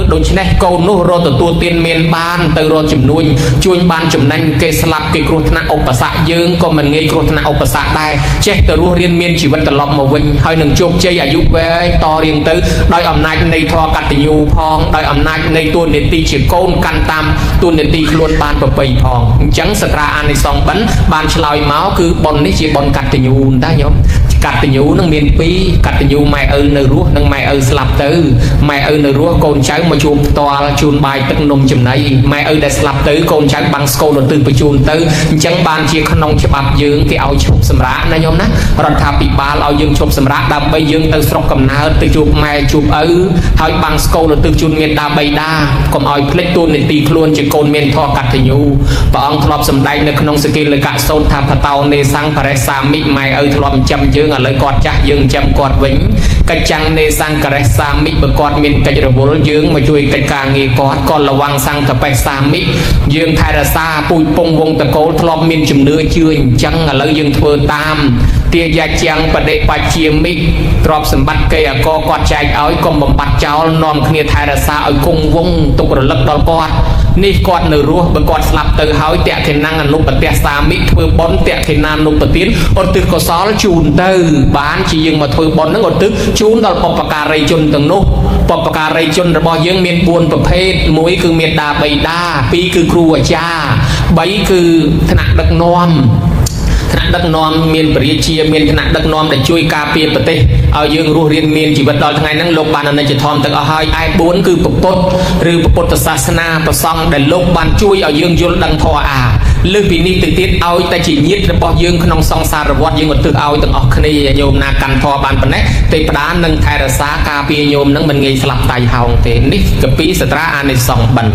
đôi chân này câu nô rồi từ tua tiền miền ban từ rồi chìm nuôi chui ban chìm nanh cây slap cây cột nặng ốc bả sạ dương còn mình nghe cột nặng ốc bả sạ đây chết từ rồi riêng miền chỉ vật từ lọp màu vinh hơi nâng chụp chơi à giúp về to riêng tới đôi ẩm nai này thò cắt từ nhiều phong đôi ẩm nai này tuôn để ti chỉ côn căn tam tuôn để ti luôn ban bờ bầy phong trắng stra an này song bắn ban chloi máu cứ bòn đấy chỉ bòn cắt từ nhiều ta nhom cắt từ nhiều nâng miền pi cắt từ nhiều mày nơi ruộng nâng mày slap tới mày nơi ruộng côn cháu mà chụp to chun bài tức nôm chùm này mày đã slap tới côn cháu bằng scâu đầu tư phải chun tới trắng ban chia khăn nông cho bạc dương cái áo chụp sầm rã na nhom ná rồi thà bị ba áo dương chụp sầm rã đầm bay dương từ sọc cầm ná từ chụp mày chụp hỏi bằng scâu đầu tư chun miền đa bay đa còn ỏi plek tuôn để tì luôn chỉ côn miền thọ cắt từ nhiều và ông thọp sầm đai nơi khăn nông skinเลยcả sôn thà phật tàu nê sang paresa mít mày thọp chăm dương ở lời quạt chắc dương chăm quạt vĩnh cái chăng nê sang paresa mít bờ quạt miền cái rồi bố dương mà chui cái càng nghe quạt còn là vang sang thà paresa mít dương thay ra xa bùi pong vong tะโกthọp miền chùm nưa chưa chăng ở lời dương thưa tam tia gia chăng bờ đệ bạch chia mít thọp sầm bắt cây à co quạt chạy áo còn bầm bắt cháu nòm kia thay ra xa ở cung vong tục rồi lật đòn quạtนี่กอดเนื้อรัวบางกอดสลับตือหายเตะเขนังนุปเตะสามิเพื่อบอลเตะเขนังนุปเตียนอดตึกก็ซ้อนจูนตือบ้านชียังมาเพื่อบอลนั่งอดตึกจูนตอนปปการีจนตึงนุปปการีจนระบยังเมียนบวนประเภทมวยคือเมียนดาใบดาปีคือครูจ้าใบคือถนัดดักนอมถนัดดักนอมเมียนปริเชียเมียนถนัดดักนอมแต่ช่วยกาเปียปฏิเอายังรู้เรียนเมียนจีบดอนทั้งไงนั่งโลกบานอันนั้นจะทอมแต่เอาให้ไอ้บุญคือปกปดหรือปกปดศาสนาประซองแต่โลกบานช่วยเอายังยนดังทอเรื่องปีนี้ติดติดเอาแต่จีนิดระบยังขนมซองสารวัตรยังอดตึกเอาตั้งออกคณีโยมนากันทอบานปนเนติปดานังไทยรักษากาเปียโยมนั่งมันไงสลับไตหาวเตนิกปีสตราอันในสองบัน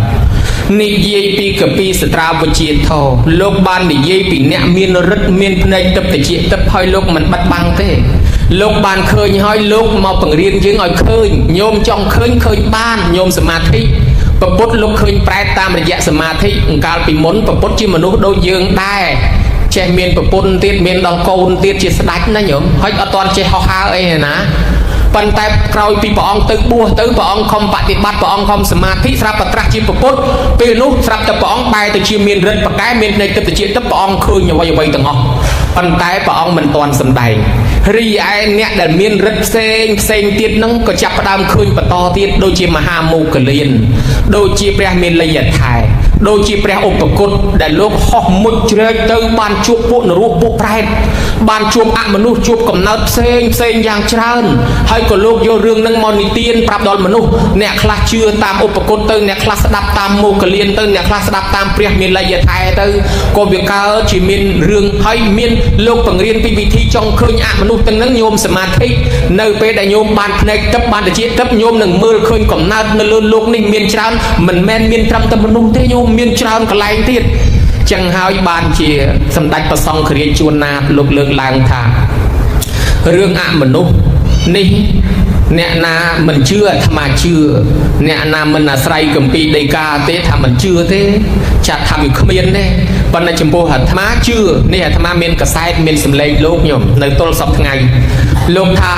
นิเยปีกับปีสตราบจีทอโลกบานนิเยปีเนี่ยมีนรดมีนพนัยตับแต่จีตับพอยโลกมันบัดบังเตโลกบานเคยห้อยโลกมาปังเรียนยังอ่อยเคยโยมจองเคยบ้านโยมสมาธิปปุตลุกเคยแปรตามระยะสมาธิการปีมนปปุตจิมนุษย์โดยยืงได้เชเมียนปปุตเตียนเมียนดองโกนเตียนจีสดักนะโยมห้อยเอาตอนเชฮอฮาเอ้นะปันแต่คราวปีปองตึกบัวตึกปองคอมปฏิบัติปองคอมสมาธิสระปตระจิปปุตปีนุสระตะปองไปแต่ชีเมียนเริดปะแกเมียนในตะตะจีตะปองคืนอย่าไว้อย่าไว้ต่างออกปันแต่ปองมันตอนสำใดรีไอเนี่ยเดินเมียนเริดเซงเตียนนั่งก็จับประดามคืนปะตอเตียนโดยจีมหาโมกเลียนโดยจีเปรเมียนละเอียดไทยโดยจีเปรอุปกรณ์แต่โลกหอกมุดเจริญเติมบานจูบปุ่นรูปปุ่นแปรบานจูบอะมนุษย์จูบกับนัดเซงอย่างเชิญให้กับโลกโยเรื่องนั่งมอนิเตียนปรับดอลมนุษย์เนี่ยคลาสเชื่อตามอุปกรณ์เติมเนี่ยคลาสดับตามโมกเลียนเติมเนี่ยคลาสดับตามเปรเมียนละเอียดไทยเติมก็เบียกาจีเมียนเรื่องให้เมียนโลกปังเรียนปีวิธีจงเคยอะมนุษย์ตั้งนั่งโยมสมาธิในเปได้โยมบานในกับบ้านแต่เจี๊ยบโยมหนึ่งมือเคยกับนัดในโลกนี่เมียนเชิญมันแมนเมียนทำแต่มนุษย์ที่โยมเมียนเชิญกลายติดจังหายบานเชียสำดัดประซองเครียดชวนนาลุกเลิกลางทาเรื่องอะมนุษย์นี่เนี่ยนามันเชื่อธรรมะเชื่อเนี่ยนามันอาศัยกับปีเดกาเตทำมันเชื่อเตจะทำอยู่ขมิ้นเนี่ยปัญญาจมโพหัตธรรมะเชื่อเนี่ยธรรมะเมียนกระไซเมียนสำเร็จโลกโยมในต้นสับไงโลกธา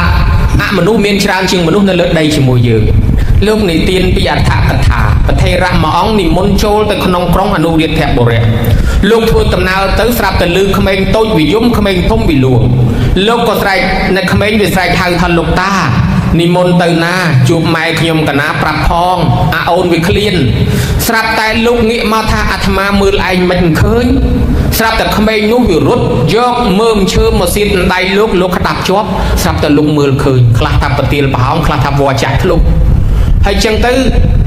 อะมนุษย์เมียนชราญจึงมนุษย์ในเลือดใดชิมวยเยอะโลกในเตียนปิยาธาคถาประเทศระมองนิมนต์โจลแต่ขนมกรองอนุเรียนแถบโบเรโลกทั่วตำนานตื้อสลับแต่ลือขมิ้นโต้วิยุมขมิ้นทุ่มวิลวงโลกก็ใส่ในขมิ้นวิสัยทางทันลูกตานิมนต์เตอนาจูบไม้ขยมกันนาปรับพองอาโอนวิเคลียนสลับแต่ลูกเงี้ยมาทาอัตมามือไอมันเคยสลับแต่ขมิ้นนุ่งอยู่รถยกมือเชื่อมาสิ้นได้ลูกขดับจบสลับแต่ลูกมือเคยคลาทับปฏิลปะห้องคลาทับวัวจักลูกให้จังตื้อ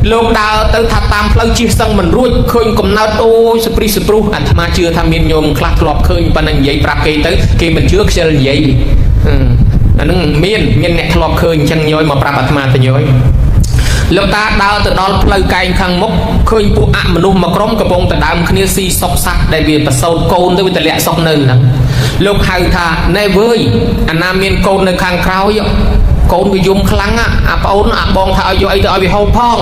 โลกดาวตื้อทัดตามเพลย์จีสังมันรุ่ยเคยกำนัดโอ้สปริสปรูอัตมาเชื่อทำเมียนโยมคลาดกรอบเคยปนังใหญ่ปรับเกยตื้อเกยมันเชื่อเชลใหญ่อันนั้นเมียนเนี่ยกรอบเคยจังย้อยมาปรับอัตมาแต่ย้อยโลกตาดาวแต่ดอลเพลย์ไก่ขังมกเคยปูอะมนุษย์มากรมกระปงแต่ดาวคณีซีซอกซักได้เบียดประสบโกนด้วยแต่เละซอกเนินนั้นโลกไฮธาในเว้ยอันนาเมียนโกนในขังคราวโกนไปยุ่มคลังอ่ะปอนอ่ะบองถ้าเอาอยู่ไอ้เอาไปห้องพ่อง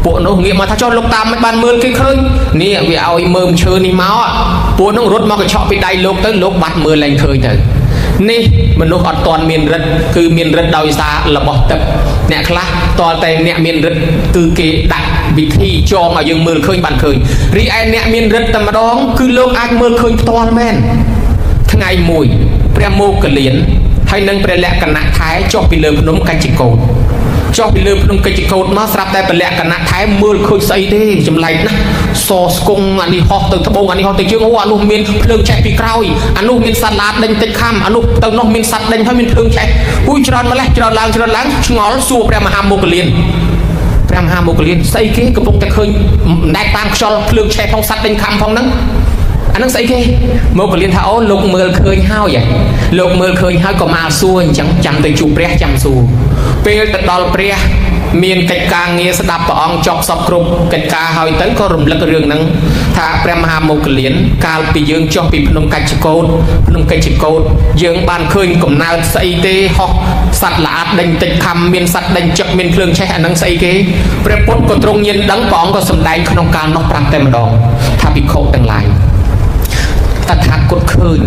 ปวดน้องเงี้ยมาถ้าจอดลูกตามไม่บานมือเคยนี่ไปเอาไอ้มือเชิญนี่เมาอ่ะปวดน้องรถมากระชอบไปได้ลูกตั้งลูกบัดมือแรงเคยเถอะนี่มันนุษย์อัดตอนเมียนรัดคือเมียนรัดดาวซาระบบตับ nè khla to tay nè miền rực từ cái đặt vị thi cho mà dương mưa khơi bàn khơi ri ai nè miền rực tầm đó cứ lông ai mưa khơi to men ngày mùi prem mô cờ liền hay nâng pre lẹ cẩn nặng thái cho bị lừa nôm canh chỉ cột cho bị lừa nôm canh chỉ cột mà sắp tay pre lẹ cẩn nặng thái mưa khơi say đi chấm lại nè so cung anh đi học từ tháp bông anh đi học từ chương hoa anh luôn miên lương chạy bị cào anh luôn miên sạt lát đánh tây kham anh luôn từ nó miên sạt đánh thôi miên lương chạy ui tròn mà lại tròn láng ngó xua pre mà ham mô cờ liền pre mà ham mô cờ liền say cái cái bông tay khơi đại tam cho lương chạy phong sạt đánh kham phong nắng anh nó say cái một cái liên thảo lục mưa khơi hao vậy lục mưa khơi hao có mà xua chẳng chăm tới chụp pre chăm xu pe từ đòn pre miền cách ca nghe sẽ đạp vào ông chọc sọc cục cách ca hỏi tới có rùng lắc rừng nắng thà pre mà một cái liên cao bị dương cho bị nông cách chỉ cột dương bàn khơi cùng nào say tê hoặc sạt lạ đánh tịch khăm miền sạt đánh chật miền phương chạy anh nó say cái pre pot có trung nhiên đắng bóng có sầm đai không cao nó prang tem đòn thà bị khổ tăng lạiตถาคตคืน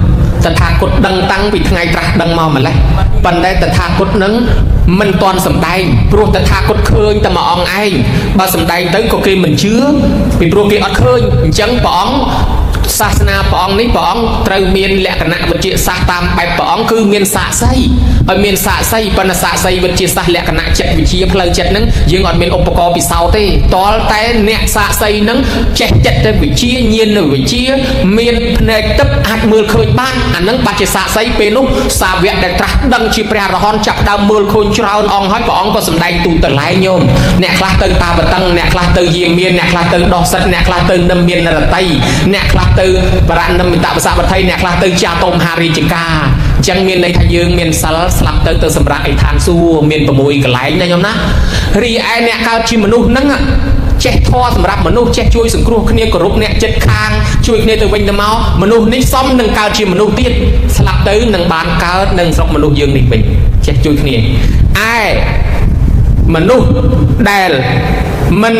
ตถาคตดังตั้งปีไงตรัสดังมามาแล้วปันได้ตถาคตนั้นมันตอนสำได้ปลุกตถาคตคืนแต่มาอองไอ้บาสำได้ตั้งก็เกยมันเชื้อปีปลุกเกยอัดคืนจังป๋องศาสนาป๋องนี้ป๋องไตรเมียนแหลกนะวิจิตรศาสตร์ตามไปป๋องคือเมียนสะไซเมียนสะไซปนสะไซวิจิตรศาสตร์แหลกนะเจ็ดวิชีเพลิงเจ็ดนั้นยังอ่อนเมียนอุปกรณ์ปีเสาเต้ตอลแต่เนี่ยสะไซนั้นเจ็ดแต่วิชีเย็นวิชีเมียนในตับอัดมือเคยบ้านอันนั้นปัจจิสะไซเป็นนุสาเวดตรัสดังชีพระรหอนจับดาวมือคนชาวองให้ป๋องก็สำได้ตูตะไลโยมเนี่ยคลาเตอร์ตาบตังเนี่ยคลาเตอร์เยี่ยมเมียนเนี่ยคลาเตอร์ดอกสัตเนี่ยคลาเตอร์น้ำเมียนนรไตเนี่ยคลาเตอร์ปราณมิตรภาษาบัตไทยเนี่ยคลาเตอร์จาตมฮาริจิกาจังเมียนในทะยึงเมียนสลับสลับเตอร์สำรับไอทานสู้เมียนประมวยกระไรนะโยมนะรีไอเนี่ยการชิมนุษย์นั่งอะเจ็ดทอสำหรับมนุษย์เจ็ดช่วยสังครูขณีกรุบเนี่ยเจ็ดคางช่วยขณีตัววิ่งตะเมามนุษย์นี่ซ้อมหนึ่งการชิมนุษย์ตีดสลับเตอร์หนึ่งบานการหนึ่งสองมนุษย์ยืนหนึ่งวิ่งเจ็ดช่วยขณีไอมนุษย์ได้มัน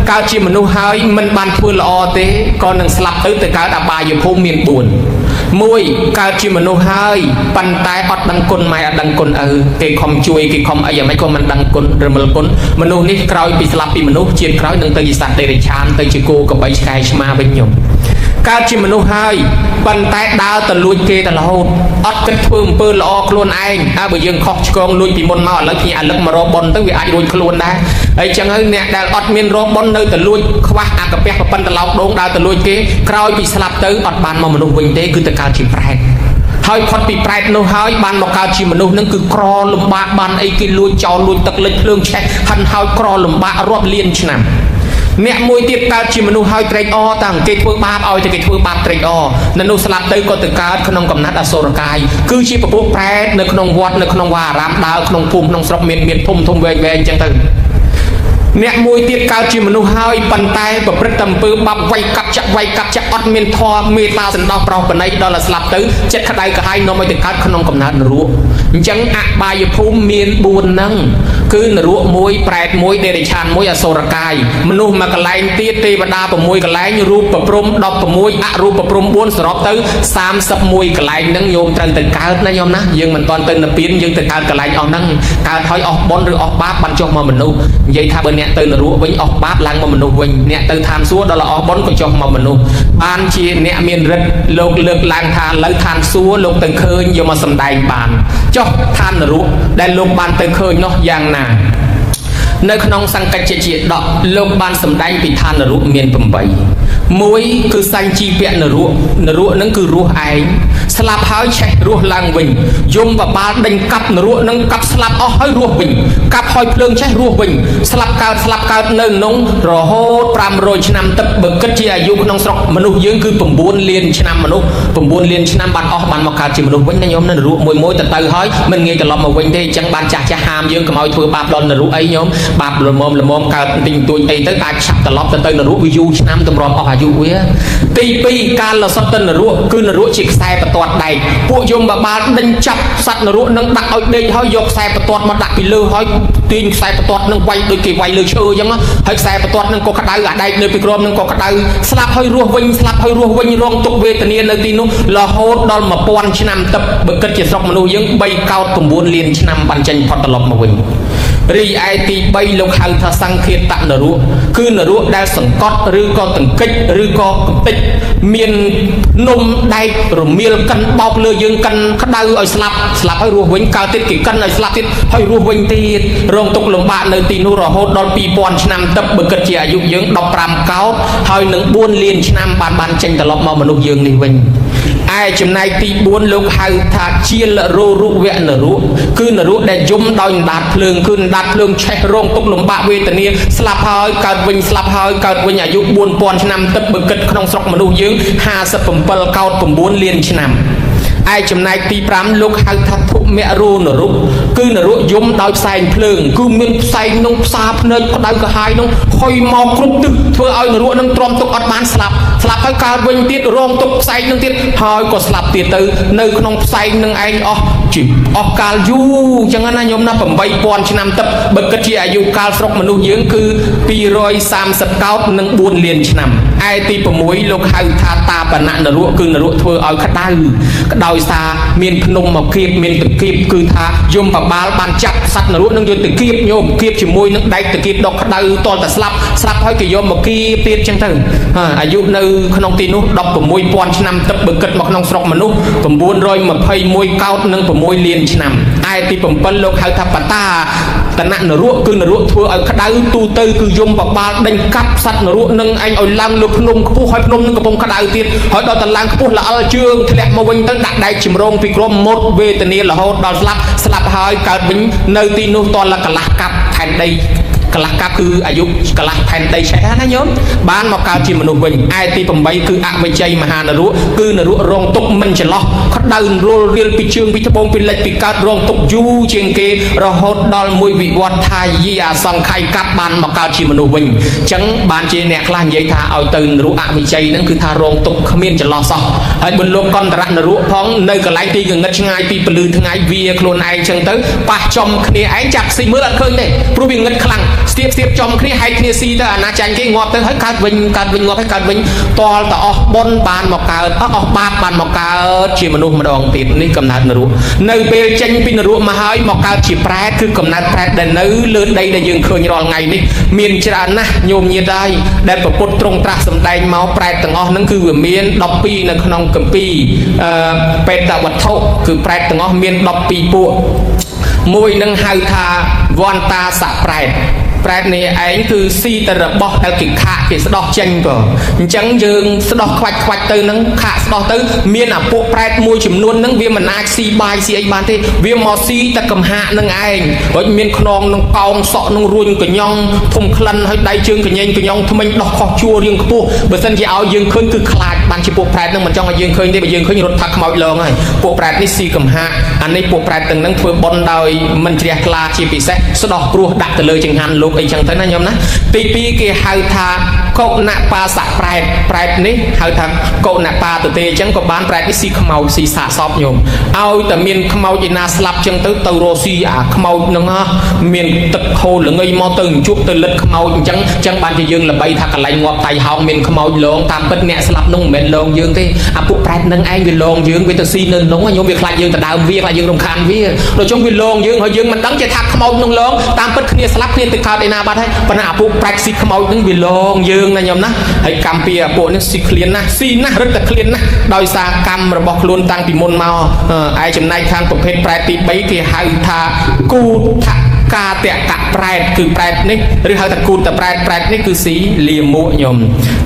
การชิมนุษย์หายมันบานพูนละอเต้ก่อนหนึ่งสลับเตอร์แต่การดับบายอยู่ภูมิเมียนบุญมวยการชิมนุษย์หายปันตายอดดังคนไม่อดดังคนเกี่ยคอมช่วยเกี่ยคอมไอ้ยังไม่ก็มันดังคนเริ่มละคนมนุษย์นี่คราวปีสลับปีมนุษย์เชียนคราวหนึ่งเตยสัตว์เดรัจฉานเตยจิโกกับใบชายชมาเป็นยมการชิมนุษย์หายปันตายดาวตะลุยเกตะลาวอดกันเพิ่มเปิลออกล้วนไอ้บ่ยังคอกกองลุยปีมนมาแล้วที่อันเลิกมารอบนตั้งวิอายุลุยล้วนได้ไอ้จังเฮ้ยเนี่ยดาวอดเมียนรอบนเลยตะลุยคว้าอากาเปียกปันตะลาวโด่งดาวตะลุยเกคราวปีสลับเตยอดบานมามนุษย์วิ่งเตคือตะการชิมแปรหายพอดปีแปรโน้หายบานมาการชิมนุษย์นั่นคือกรอลมบากบานไอ้กินลุยจอลุยตะเล็กเรื่องแช่หันหายกรอลมบากรอบเลียนฉนเนี่ยมวยตีการชิมนุษย์หายเตรอต่างเกยทั่วบาปเอาแต่เกยทั่วบาปเตรอนั่นนุสลับเตยก็ตะการขนมกำนัดอโศรกายคือชีพพวกแปรในขนมวัดในขนมวารามดาวขนมภูมิขนมสระเมียนเมียนทุ่มเวงจังตึงเนี่ยมวยตีการชิมนุษย์หายปันไตแบบประจำปืนบับไวกับจะอดเมียนทอเมตาสันดอกเปล่าปนในดอลลาร์สลับตื้อเจ็ดขดายก็ให้นมไปถึงการขนมกำนัดรู้จังอบายภูมิเมียนบุญนั่งคือนรู้มวยแปรมวยเดริชานมวยอโศรกายมนุษย์มากระไลตีเทวดาประมวยกระไลรูปประพรมดอกประมวยอรูปประพรมบุญสรบตื้อ30มวยกระไลนั่งโยมตรันตึงการนะโยมนะยังมันตอนตึงนปีนยังตึงการกระไลออกนั่งการถอยออกบอลหรือออกบ้าบรรจงมามนุษย์ยัยท่าเบอร์เนี่ยตื่นรู้วิ่งออกบาปลังมามนุษย์วิ่งเนี่ยตื่นทานซัวดอลออกบอลก็จงมามนุษย์บานชีเนี่ยเมียนรัดโลกเลือกลังทานแล้วทานซัวโลกตื่นเคยโยมาสำได้บานจบทานรู้ได้โลกบานตื่นเคยเนาะอย่างน่ะในขนมสังกัดเจียดดอกโลกบานสำได้ปิดทานรู้เมียนปุ่มใบมวยคือสังจีเปียนรู้นั่นคือรู้ไอสลับหายใช้รู้ลังวิ่งยมกับบาดังกับรู้นั่งกับสลับเอาให้รู้วิ่งกับหอยเพลิงใช้รู้วิ่งสลับการเนินนงรอโหดปรามโรยชนำตับเบิกกัจเจียยุขนมสระมนุษย์ยืนคือปุ่มบุญเลียนชนำมนุษย์ปุ่มบุญเลียนชนำบันออกบันมาการจีมนุษย์วิ่งนั่นยมนั่นรู้มวยแต่เตยหอยมันเงี้ยจะลอบมาวิ่งได้จังบันจะหามยืนกับเอาถั่วบาปดอนรู้ไอ้ยมบาปละมอมการติงตัวไอ้เตยการฉับแต่ลอบแต่เตยรู้วิวชนำตำรวจออกอายุเว้ยตีปีการละสัตว์นรู้คือนรู้จิกใส่ประตอดใดผู้ยมบาดันจับสัตว์นรู้นั่งดักเอาเดยเขายกใส่ประตอดมาดักไปเลยเขาตีนใส่ประตอดนั่งไวโดยกี่ไวเลยเชื่อยังอ่ะให้ใส่ประตอดนั่งก็กระไดอะไรเลยไปกรมนั่งก็กระไดสลับให้รัววิ่งรองตกเวทเนียนเลยตีนู้ละโหดดอลมาปอนชนำตับเบิกเจ็ดสองมนุษย์ยังใบเกาตุ่มบุญเลียนชนำบันจันพอตลบมาวิ่ง រីឯទី3លោកហៅថាសង្ឃាតនរុគឺនរុដែលសង្កត់ឬក៏តង្កិចឬក៏កំតិចមាននំដែករមៀលកិនបោកលើយើងកិនក្តៅឲ្យស្លាប់ហើយរស់វិញកើតទៀតគេកិនឲ្យស្លាប់ទៀតហើយរស់វិញទៀតរងទុក្ខលំបាកនៅទីនោះរហូតដល់ 2000 ឆ្នាំទឹកបើគិតជាអាយុយើង15កោដហើយនឹង4លានឆ្នាំបានចេញត្រឡប់មកមនុស្សយើងនេះវិញឯចំណែកទី4លោកហៅថាជាលរុវៈនរុគឺនរុដែលយំដោយអណ្ដាតភ្លើងគឺអណ្ដាតភ្លើងឆេះរងទុក្ខលំបាកវេទនាស្លាប់ហើយកើតវិញស្លាប់ហើយកើតវិញអាយុ 4000 ឆ្នាំទឹកបើគិតក្នុងស្រុកមនុស្សយើង57កោដ9លានឆ្នាំឯចំណែកទី5លោកហៅថាធុមរុនរុគឺនរុយំដោយផ្សែងភ្លើងគឺមានផ្សែងនោះផ្សាភ្នែកក្តៅក្រហាយនោះហុយមកគ្រប់ទិសធ្វើឲ្យនរុនឹងទ្រាំទុកអត់បានស្លាប់ហើយកើតវិញទៀតរងទុកផ្សែងនឹងទៀតហើយក៏ស្លាប់ទៀតទៅនៅក្នុងផ្សែងនឹងឯងអស់កាលយូរចឹងណាញោមណា 8000 ឆ្នាំទឹកបើគិតជាអាយុកាលស្រុកមនុស្សយើងគឺ230កោដនិង4លានឆ្នាំឯទី6លោកហៅថាតាបណៈនរុគឺនរុធ្វើឲ្យក្តៅដោយសារមានភ្នំមកគៀបមានតគៀបគឺថាយមបបាលបានចាប់សត្វនរុនឹងយកទៅគៀបញោមគៀបជាមួយនឹងដែកតគៀបដកក្តៅតលតែស្លាប់ហើយគេយកមកគៀបទៀតចឹងទៅអាយុនៅក្នុងទីនោះ 16000 ឆ្នាំទឹកបើគិតមកក្នុងស្រុកមនុស្ស921កោដនិង6លានឆ្នាំឯទី7លោកហៅថាបតាតនៈនរុគឺនរុធ្វើឲ្យក្តៅទូទៅគឺយមបបាលដេញកាប់សត្វនរុនឹងឯងឲ្យឡើងលើភ្នំខ្ពស់ហើយភ្នំនឹងកំពុងក្តៅទៀតហើយដល់តែឡើងខ្ពស់ល្អិលជើងធ្លាក់មកវិញទៅដាក់ដែកជំរងពីក្រមមុតវេទនារហូតដល់ស្លាប់ហើយកើតវិញនៅទីនោះតលកន្លះកាប់ផែនដីកន្លះកាប់គឺអាយុកន្លះផែនដីឆេះណាញោមបានមកកើតជាមនុស្សវិញឯទី8គឺអវិជ័យមហានរុគឺនរុរងទុកមិនចន្លោះក្តៅរលរៀលពីជើងពីត្បូងពីលិចពីកើតរងទុកយូរជាងគេរហូតដល់មួយវិវត្តថាយាអសង្ខ័យកាប់បានមកកើតជាមនុស្សវិញអញ្ចឹងបានជាអ្នកខ្លះនិយាយថាឲ្យទៅនរុអវិជ័យហ្នឹងគឺថារងទុកគ្មានចន្លោះសោះហើយបុលោកកន្តរនរុផងនៅកន្លែងទីងងឹតឆ្ងាយពីពលឺថ្ងៃវាខ្លួនឯងអញ្ចឹងទៅប៉ះចំគ្នាឯងចាប់ស៊ីមើលអត់ឃើញទេព្រោះវាងឹតខ្លាំងស្ទាបចំគ្នាហែកគ្នាស៊ីទៅអាណាចាញ់គេងាប់ទៅហើយកើតវិញងាប់ហើយកើតវិញតលតអស់បុណ្យបានមកកើតអស់បាបបានមកកើតជាមនុស្សម្ដងទៀតនេះកំណើតនរុនៅពេលចេញពីនរុមកហើយមកកើតជាប្រែតគឺកំណើតប្រែតដែលនៅលើដីដែលយើងឃើញរាល់ថ្ងៃនេះមានច្រើនណាស់ញោមញាតិហើយដែលប្រពុតទ្រង់ត្រាស់សម្ដែងមកប្រែតទាំងអស់ហ្នឹងគឺវាមាន12នៅក្នុងគម្ពីរបេតវត្ថុគឺប្រែតទាំងអស់មាន12ពួកមួយនឹងហៅថាវន្តាសប្រែតប្រែតនេះឯងគឺស៊ីតែរបស់ដែលគេខាកគេស្ដោះចេញក៏អញ្ចឹងយើងស្ដោះខ្វាច់ទៅនឹងខាកស្ដោះទៅមានអាពួកប្រែតមួយចំនួនហ្នឹងវាមិនអាចស៊ីបាយស៊ីអីបានទេវាមកស៊ីតែកំហាកនឹងឯងរួចមានខ្នងនឹងកោងសក់នឹងរួញកញ្ញងធំក្លិនហើយដៃជើងកញ្ញែងកញ្ញងថ្មិញដោះខុសជួររៀងខ្ពស់បើសិនជាឲ្យយើងឃើញគឺខ្លាចបានជាពួកប្រែតហ្នឹងមិនចង់ឲ្យយើងឃើញទេបើយើងឃើញរត់ថាខ្មោចលងហើយពួកប្រែតនេះស៊ីកំហាកអានេះពួកប្រែតទាំងហ្នឹងធ្វើបុណ្យដោយមិនជ្រះថ្លាជាពិសេសស្ដោះព្រោះដាក់ទៅលើចង្ហាន់លោកអីចឹងទៅណាញោមណាទី2គេហៅថាកុណបាសៈប្រែតនេះហៅថាកុណបាទទេអញ្ចឹងក៏បានប្រែតនេះស៊ីខ្មោចស៊ីសាកសពញោមឲ្យតែមានខ្មោចឯណាស្លាប់ចឹងទៅរស់ស៊ីអាខ្មោចហ្នឹងមានទឹកហូរល្ងីមកទៅជក់ទៅលិតខ្មោចអញ្ចឹងបានជាយើងល្បីថាកន្លែងងាប់តៃហោងមានខ្មោចលងតាមពិតអ្នកស្លាប់នោះមិនមែនលងយើងទេអាពួកប្រែតហ្នឹងឯងវាលងយើងវាទៅស៊ីនៅក្នុងញោមវាខ្លាចយើងទៅដើមវាខ្លាចយើងរំខានវាដល់ចុងវាលងយើងហើយយើងមិនដឹងជាថាខ្មោចនោះលងតាមពិតគ្នាស្លាប់គ្នាទៅកើតឯណាបាត់ហើយប៉ុន្តែអាពួកប្រែតស៊ីខ្មោចហ្នឹងវាលងយើងណាញោមណាហើយកម្មពីអាពួកនេះស៊ីឃ្លានណាស់ស៊ីណាស់រឹតតែឃ្លានណាស់ដោយសារកម្មរបស់ខ្លួនតាំងពីមុនមកឯចំណែកខាងប្រភេទប្រែតទី3គេហៅថាគូថកាតកៈប្រែតគឺប្រែតនេះឬហៅថាគូតប្រែតនេះគឺស៊ីលាមកញោម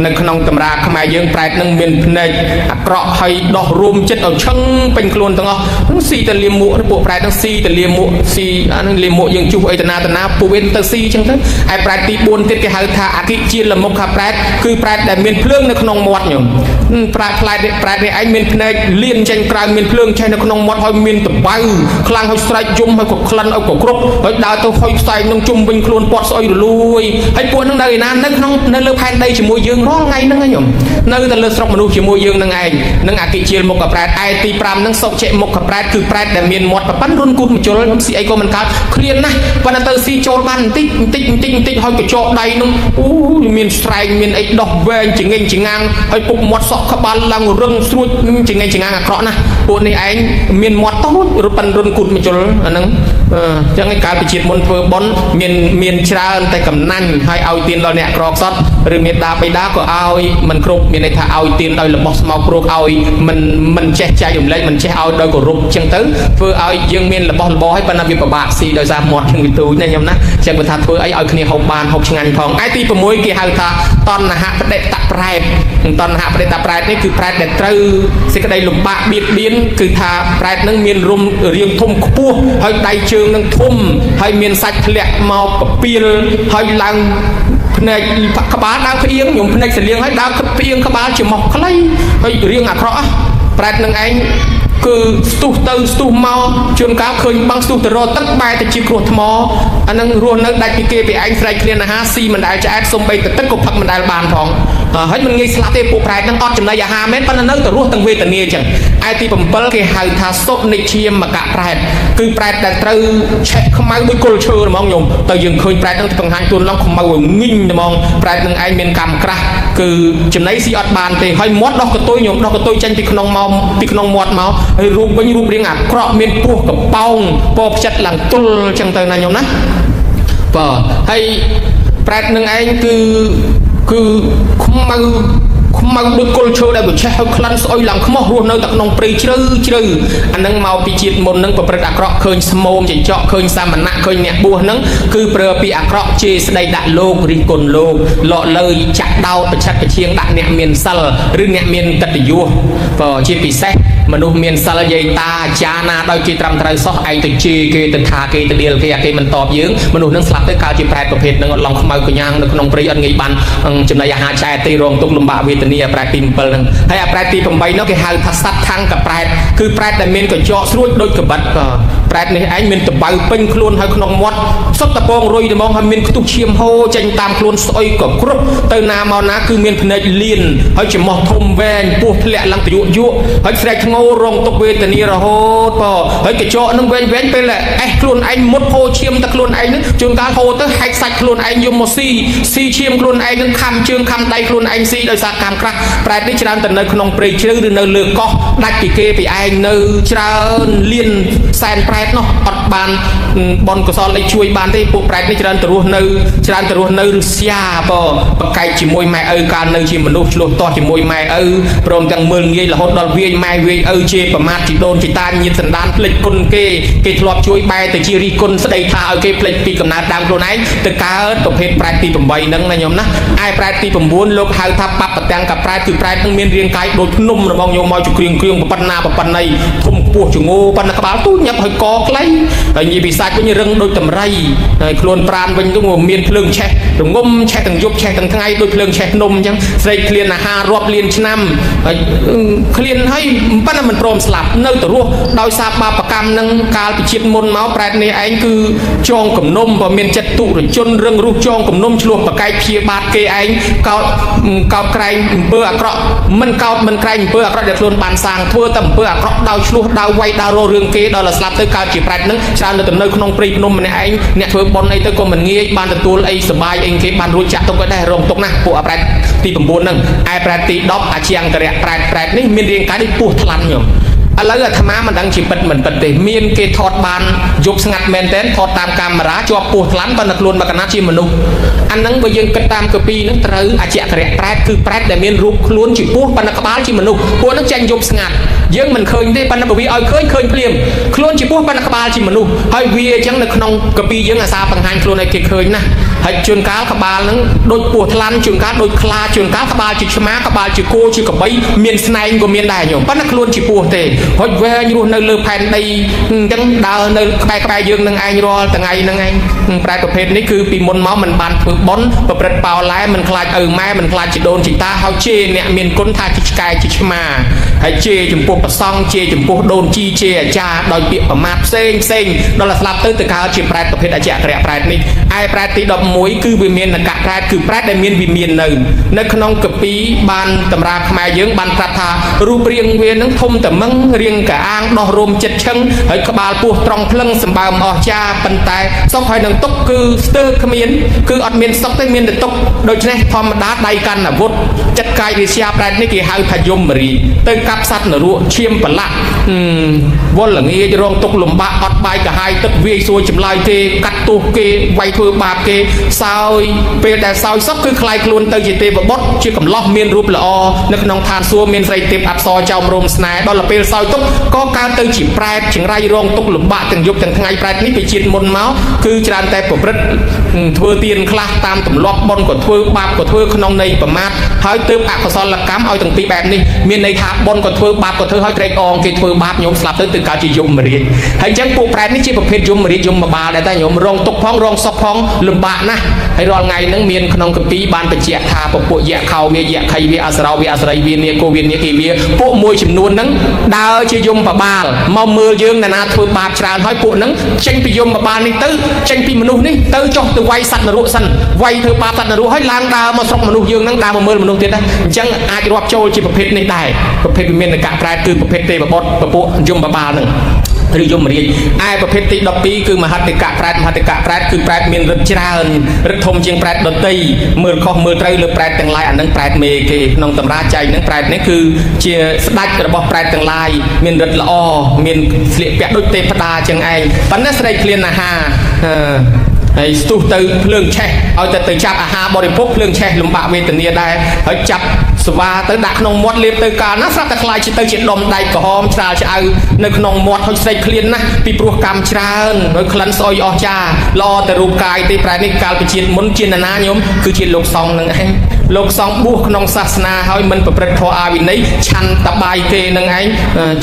នៅក្នុងតម្រាខ្មែរយើងប្រែតនឹងមានភ្នែកអាក្រក់ហើយដោះរួមចិត្តឲ្យឈឹងពេញខ្លួនទាំងអស់នឹងស៊ីតែលាមកពួកប្រែតនឹងស៊ីតែលាមកស៊ីអានឹងលាមកយើងជួបអីតាណាពួកវាទៅស៊ីអញ្ចឹងទៅឯប្រែតទី4ទៀតគេហៅថាអគិជាលមុខខាប្រែតគឺប្រែតដែលមានភ្លើងនៅក្នុងមាត់ញោមប្រែតនេះឯងមានភ្នែកលៀនចេញក្រៅមានភ្លើងចេញនៅក្នុងមាត់ហើយមានតបៅខ្លាំងហើយស្រែកយំហើយក៏ក្លិនឲ្យក៏គ្រប់ហើយដើរទៅហុយផ្សែងនឹងជុំវិញខ្លួនពាត់ស្អុយរលួយហើយពួកហ្នឹងនៅឯណានៅលើផែនដីជាមួយយើងរាល់ថ្ងៃហ្នឹងញោមនៅតែលើស្រុកមនុស្សជាមួយយើងនឹងឯងនឹងអគិជាលមុខខាប្រែតឯទី5ហ្នឹងសុកចេមុខខាប្រែតគឺប្រែតដែលមានមាត់ប៉ប៉ិនរុនគូតមជុលខ្ញុំស៊ីអីក៏មិនកើតឃ្លានណាស់ប៉ុន្តែទៅស៊ីចូលបានបន្តិចហើយកញ្ចក់ដៃហ្នឹងមានស្រែងមានអីដោះវែងចងេងចងាងហើយពុកមាត់សក់ក្បាលឡើងរឹងស្រួចចងេងចងាងអាក្រក់ណាស់ពួកនេះឯងមានមាត់តូចរត់ប៉ិនរុនគូតមជុលអាហ្នឹង ចឹងឯកាលពីជាតិមុនធ្វើបុណ្យមានច្រើនតែកំណាញ់ហើយឲ្យទានដល់អ្នកក្រខ្សត់ឬមេដាបៃតាក៏ឲ្យមិនគ្រប់មានន័យថាឲ្យទានដោយរបស់ស្មោកព្រោះឲ្យមិនចេះចែករំលែកមិនចេះឲ្យដោយគោរពចឹងទៅធ្វើឲ្យយើងមានរបស់របរឲ្យប៉ុន្តែវាពិបាកស៊ីដោយសារមាត់យើងវាទូចណាខ្ញុំណាចឹងគាត់ថាធ្វើអីឲ្យគ្នាហូបបានហូបឆ្ងាញ់ផងឯទី6គេហៅថាតណ្ហបដិតប្រែតតណ្ហបដិតប្រែតនេះគឺប្រែតដែលត្រូវសេចក្តីលំបាកបៀតបៀនគឺថាប្រែតនឹងមានរុំរាងធំខ្ពស់ហើយដៃជើងនឹងធំហើយមានសាច់ធ្លាក់មកកពីលហើយឡើងភ្នែកក្បាលដើរផ្អៀងខ្ញុំភ្នែកសលៀងហើយដើរផ្អៀងក្បាលជាមកខ្លីហើយរៀងអាក្រក់ប្រែតនឹងឯងគឺស្ទុះទៅស្ទុះមកជួនកាលឃើញបង់ស្ទុះទៅរត់ទឹកបែរទៅជាគ្រោះថ្មអានឹងរស់នៅដាច់ពីគេពីឯងស្រែកឃ្លានអាហារស៊ីមិនដែលឆ្អែតសំបីទៅទឹកក៏ផឹកមិនដែលបានផងហើយមិនងាយស្លាប់ទេពួកប្រែតនឹងអត់ចំណីអាហារមែនប៉ុន្តែនៅតែរស់ទាំងវេទនាអញ្ចឹងឯទី7គេហៅថាសុនិឈាមកៈប្រែតគឺប្រែតដែលត្រូវឆេះខ្មៅដូចគល់ឈើហ្មងខ្ញុំតែយើងឃើញប្រែតនឹងបង្ហាញខ្លួនឡើងខ្មៅងីងហ្មងប្រែតនឹងឯងមានកម្មក្រាស់គឺចំណីស៊ីអត់បានទេហើយមាត់ដោះកតុយខ្ញុំដោះកតុយចេញពីក្នុងមកពីក្នុងមាត់មកហើយរូបវិញរូបរាងអាក្រក់មានពោះកប៉ោងពណ៌ផ្ចិតឡើងទល់អញ្ចឹងទៅណាខ្ញុំណាបាទហើយប្រែតនឹងឯងគឺខ្មៅដូចគល់ឈើដែលវាឆេះឲ្យក្លិនស្អុយឡើងខ្មោះរស់នៅតែក្នុងព្រៃជ្រៅអានឹងមកពីជាតិមុននឹងប្រព្រឹត្តអាក្រក់ឃើញស្មោមចិញ្ចក់ឃើញសាមណៈឃើញអ្នកបួសនឹងគឺប្រើពីអាក្រក់ជេរស្ដីដាក់លោករិះគន់លោកលក់លើចាក់ដោតប្រឆិតប្រឈៀងដាក់អ្នកមានសិលឬអ្នកមានកិត្តិយសបើជាពិសេសមនុស្សមានសិលយាយតាអាចារ្យណាដោយគេត្រឹមត្រូវសោះឯងទៅជេរគេទៅថាគេទៅដៀលគេមិនតបយើងមនុស្សនឹងស្លាប់ទៅកើតជាប្រែតប្រភេទនឹងអត់ឡងខ្មៅកញ្ញាងនៅក្នុងព្រៃអត់ងាយបានចំណីអាហារឆ្អែតទេរងទុក្ខលំបាកវេទនាប្រែតទី7ហ្នឹងហើយអាប្រែតទី8នោះគេហៅថាសត្វខាងកប្រែតគឺប្រែតដែលមានកញ្ចក់ស្រួចដូចកបិតប្រែតនេះឯងមានតបៅពេញខ្លួនហើយក្នុងមាត់សុទ្ធតែពងរុយតែមកហើយមានខ្ទុះឈាមហូរចេញតាមខ្លួនស្អុយក៏គ្រប់ទៅណាមកណាគឺមានភ្នែកលៀនហើយច្រមុះធំវែងពោះធ្លាក់ឡើងទៅយុកហើយស្រែកធ្ងោរងទុក្ខវេទនារហូតហើយកញ្ចក់នឹងវែងពេលអេះខ្លួនឯងមុតហូរឈាមតែខ្លួនឯងនឹងជួនកាលហូរទៅហែកសាច់ខ្លួនឯងយកមកស៊ីឈាមខ្លួនឯងនឹងខំជើងខំដៃខ្លួនឯងស៊ីដោយសារកម្មក្រាស់ប្រែតនេះច្រើនតែនៅក្នុងព្រៃជ្រៅឬនៅលើកោះដាច់ពីគេពីឯងនៅច្រើនលៀនសែនប្រែតនោះអត់បានបនកសលអីជួយបានទេពួកប្រែតនេះច្រើនទៅរស់នៅឬស្យាប្រកែកជាមួយម៉ែឪកាលនៅជាមនុស្សឆ្លោះទាស់ជាមួយម៉ែឪព្រមទាំងមើលងាយរហូតដល់វាយម៉ែវាយឪជេរប្រមាថជីដូនជីតាញាតិសន្តានភ្លេចគុណគេធ្លាប់ជួយបែរទៅជារិះគន់ស្ដីថាឲ្យគេភ្លេចពីកំណើតដើមខ្លួនឯងទៅកើតប្រភេទប្រែតទី8ហ្នឹងណាញោមណាឯប្រែតទី9លោកហៅថាបបទាំងកប្រែតគឺប្រែតនឹងមានរាងកាយដូចភ្នំរបស់ញោមមកជាគ្រឿងប៉ុណ្ណាធំខ្ពស់ជងោប៉ុណ្ណាក្បាលទូចញាប់ហើយកខ្លីហើយនិយាយពីសាច់វិញរឹងដូចតម្រៃហើយខ្លួនប្រានវិញទៅមានភ្លើងឆេះរងំឆេះទាំងយប់ឆេះទាំងថ្ងៃដូចភ្លើងឆេះនំអញ្ចឹងស្រែកឃ្លានអាហាររាប់លានឆ្នាំហើយឃ្លានហើយប៉ុន្តែមិនព្រមស្លាប់នៅតែរស់ដោយសារបាបកម្មនឹងកាលពីជាតិមុនមកប្រែតនេះឯងគឺចងគំនុំបើមានចិត្តទុរជនរឹងរូសចងគំនុំឆ្លោះប្រកែកព្យាបាទគេឯងកោតក្រែងអំពើអាក្រក់មិនក្រែងអំពើអាក្រក់ដែលខ្លួនបានសាងធ្វើតែអំពើអាក្រក់ដោយឆ្លោះដោយវាយដោយរោរឿងគេដល់ស្លាប់ទៅកើតជាប្រែតនឹងច្រើននៅក្នុងព្រៃភ្នំម្នាក់ឯងអ្នកធ្វើបុណ្យអីទៅក៏មិនងាយបានទទួលអីសុបាយអីគេបានរួចចាក់ទុកឲ្យដែររងទុកណាពួកប្រែតទី9ហ្នឹងឯប្រែតទី10អាជាង្គរៈប្រែតនេះមានរាងកាយដូចពស់ថ្លាន់ញោមឥឡូវអាត្មាមិនដឹងជាពិតមិនពិតទេមានគេថតបានយប់ស្ងាត់មែនតើថតតាមកាមេរ៉ាជាប់ពោះថ្លាន់ប៉ុន្តែខ្លួនមកកណាត់ជាមនុស្សអាហ្នឹងបើយើងគិតតាមកពីហ្នឹងត្រូវអជាក្រៈប្រែតគឺប្រែតដែលមានរូបខ្លួនជាពោះប៉ុន្តែក្បាលជាមនុស្សពួកហ្នឹងចាញ់យប់ស្ងាត់យើងមិនឃើញទេប៉ុន្តែបើវាឲ្យឃើញភ្លាមខ្លួនជាពោះប៉ុន្តែក្បាលជាមនុស្សហើយវាអញ្ចឹងនៅក្នុងកពីយើងអាសាបង្ហាញខ្លួនឲ្យគេឃើញណាហើយជួនកាលក្បាលហ្នឹងដូចពោះថ្លាន់ជួនកាលដូចខ្លាជួនកាលក្បាលជាឆ្មាក្បាលជាគោជាក្របីមានស្នែងក៏មានដែរញោមប៉ុន្តែខ្លួនជាពោះទេហុចវែងរស់នៅលើផែនដីអញ្ចឹងដើរនៅក្បែរយើងនឹងឯងរាល់ថ្ងៃហ្នឹងឯងប្រែប្រភេទនេះគឺពីមុនមកមិនបានធ្វើបុណ្យប្រព្រឹត្តបោឡែមិនខ្លាចឪម៉ែមិនខ្លាចជីដូនជីតាហើយជេរអ្នកមានគុណថាជាឆ្កែជាឆ្មាហើយជេរចំពោះប្រសង់ជេរចំពោះដូនជីជេរអាចារ្យដោយពាក្យប្រមាថផ្សេងដល់ស្លាប់ទៅកើតជាប្រែតប្រភេទអជាក្រៈប្រែតនេះឯប្រែតទី11គឺវិមាននកៈប្រែតគឺប្រែតដែលមានវិមាននៅក្នុងកពីបានតម្រាខ្មែរយើងបានប្រាប់ថារូបរាងវានឹងធំតែមឹងរាងកាអាងដោះរោមចិត្តឈឹងហើយក្បាលពោះត្រង់ភ្លឹងសម្បើមអស្ចារ្យប៉ុន្តែសុខហើយនឹង តុកគឺស្ទើរគ្មានគឺអត់មានសុកទេមានតែតុកដូច្នេះធម្មតាដៃកាន់អាវុធចិត្តកាយវិជាប្រែតនេះគេហៅថាយមរីទៅកាប់សត្វនរកឈាមប្រឡាក់វល់ល្ងាចរងទុកលំបាកអត់បាយកាហាយទឹកវាយសួរចម្លើយគេកាត់ទោសគេវាយធ្វើបាបគេសោយពេលដែលសោយសុខគឺคล้ายខ្លួនទៅជាទេវបុត្រជាកំឡោះមានរូបល្អនៅក្នុងឋានសួគ៌មានស្រីទេពអប្សរចោមរោមស្នេហ៍ដល់ពេលសោយទុកក៏កើតទៅជាប្រែតចង្រៃរងទុកលំបាកទាំងយប់ទាំងថ្ងៃប្រែតនេះពីជាតិមុនមកគឺច្រើនតែប្រព្រឹត្តធ្វើទានខ្លះតាមទម្លាប់បុណ្យក៏ធ្វើបាបក៏ធ្វើក្នុងន័យប្រមាថហើយទើបអកុសលកម្មឲ្យទាំងពីរបែបនេះមានន័យថាបុណ្យក៏ធ្វើបាបក៏ធ្វើឲ្យត្រេកអរគេធ្វើបាបញោមស្លាប់ទៅកើតជាយមរាជហើយអញ្ចឹងពួកប្រែតនេះជាប្រភេទយមរាជយមបាលដែរតែញោមរងទុកផងរងសុខផងលំបាកណាស់ហើយរាល់ថ្ងៃហ្នឹងមានក្នុងគម្ពីរបានបញ្ជាក់ថាពពួកយៈខោវាយៈខៃវាអសរោវាអសរិយវានាគោវានាគីវាពួកមួយចំនួនហ្នឹងដើរជាយមបាលមកមើលយើងណាធ្វើបាបច្រើនហើយពួកហ្នឹងចេញពីយមបាលនេះទៅចេញពីមនុស្សនេះទៅចុះទៅវាយសត្វនរកសិនវាយធ្វើបាបសត្វនរកហើយឡើងដើរមកស្រុកមនុស្សយើងហ្នឹងដើរមកមើលមនុស្សទៀតដែរអញ្ចឹងអាចរាប់ចូលជាប្រភេទនេះដែរប្រភេទវិមានកៈប្រែតគឺប្រភេទទេវបុត្រពពួកយមបាលហ្នឹងឬយមរាជឯប្រភេទទី12គឺមហត្តកៈប្រែតមហត្តកៈប្រែតគឺប្រែតមានឫទ្ធិច្រើនឫទ្ធិធំជាងប្រែតដតីមើលខុសមើលត្រូវលើប្រែតទាំងឡាយអានឹងប្រែតមេគេក្នុងតម្រាចែកនឹងប្រែតនេះគឺជាស្ដេចរបស់ប្រែតទាំងឡាយមានឫទ្ធិល្អមានស្លៀកពាក់ដូចទេពតាចឹងឯងប៉ុន្តែស្រីឃ្លានអាហារហើយស្ទុះទៅភ្លើងឆេះឲ្យទៅចាប់អាហារបរិភោគភ្លើងឆេះលំបាកវេទនាដែរហើយចាប់ស្វាទៅដាក់ក្នុងមាត់លាបទៅកាលណាស្រាប់តែខ្លាយទៅជាដុំដែកក្រហមច្រាលឆ្អៅនៅក្នុងមាត់ហើយស្រីឃ្លានណាស់ពីព្រោះកម្មច្រើនហើយក្លិនស្អុយអស់ចាល្អតែរូបកាយទេប្រែនេះកាលពីជាតិមុនជាណាញោមគឺជាលោកសង្ឃនឹងឯងលោកសង្ឃបួសក្នុងសាសនាហើយមិនប្រព្រឹត្តធម៌អាវិន័យឆាន់តបាយគេនឹងឯង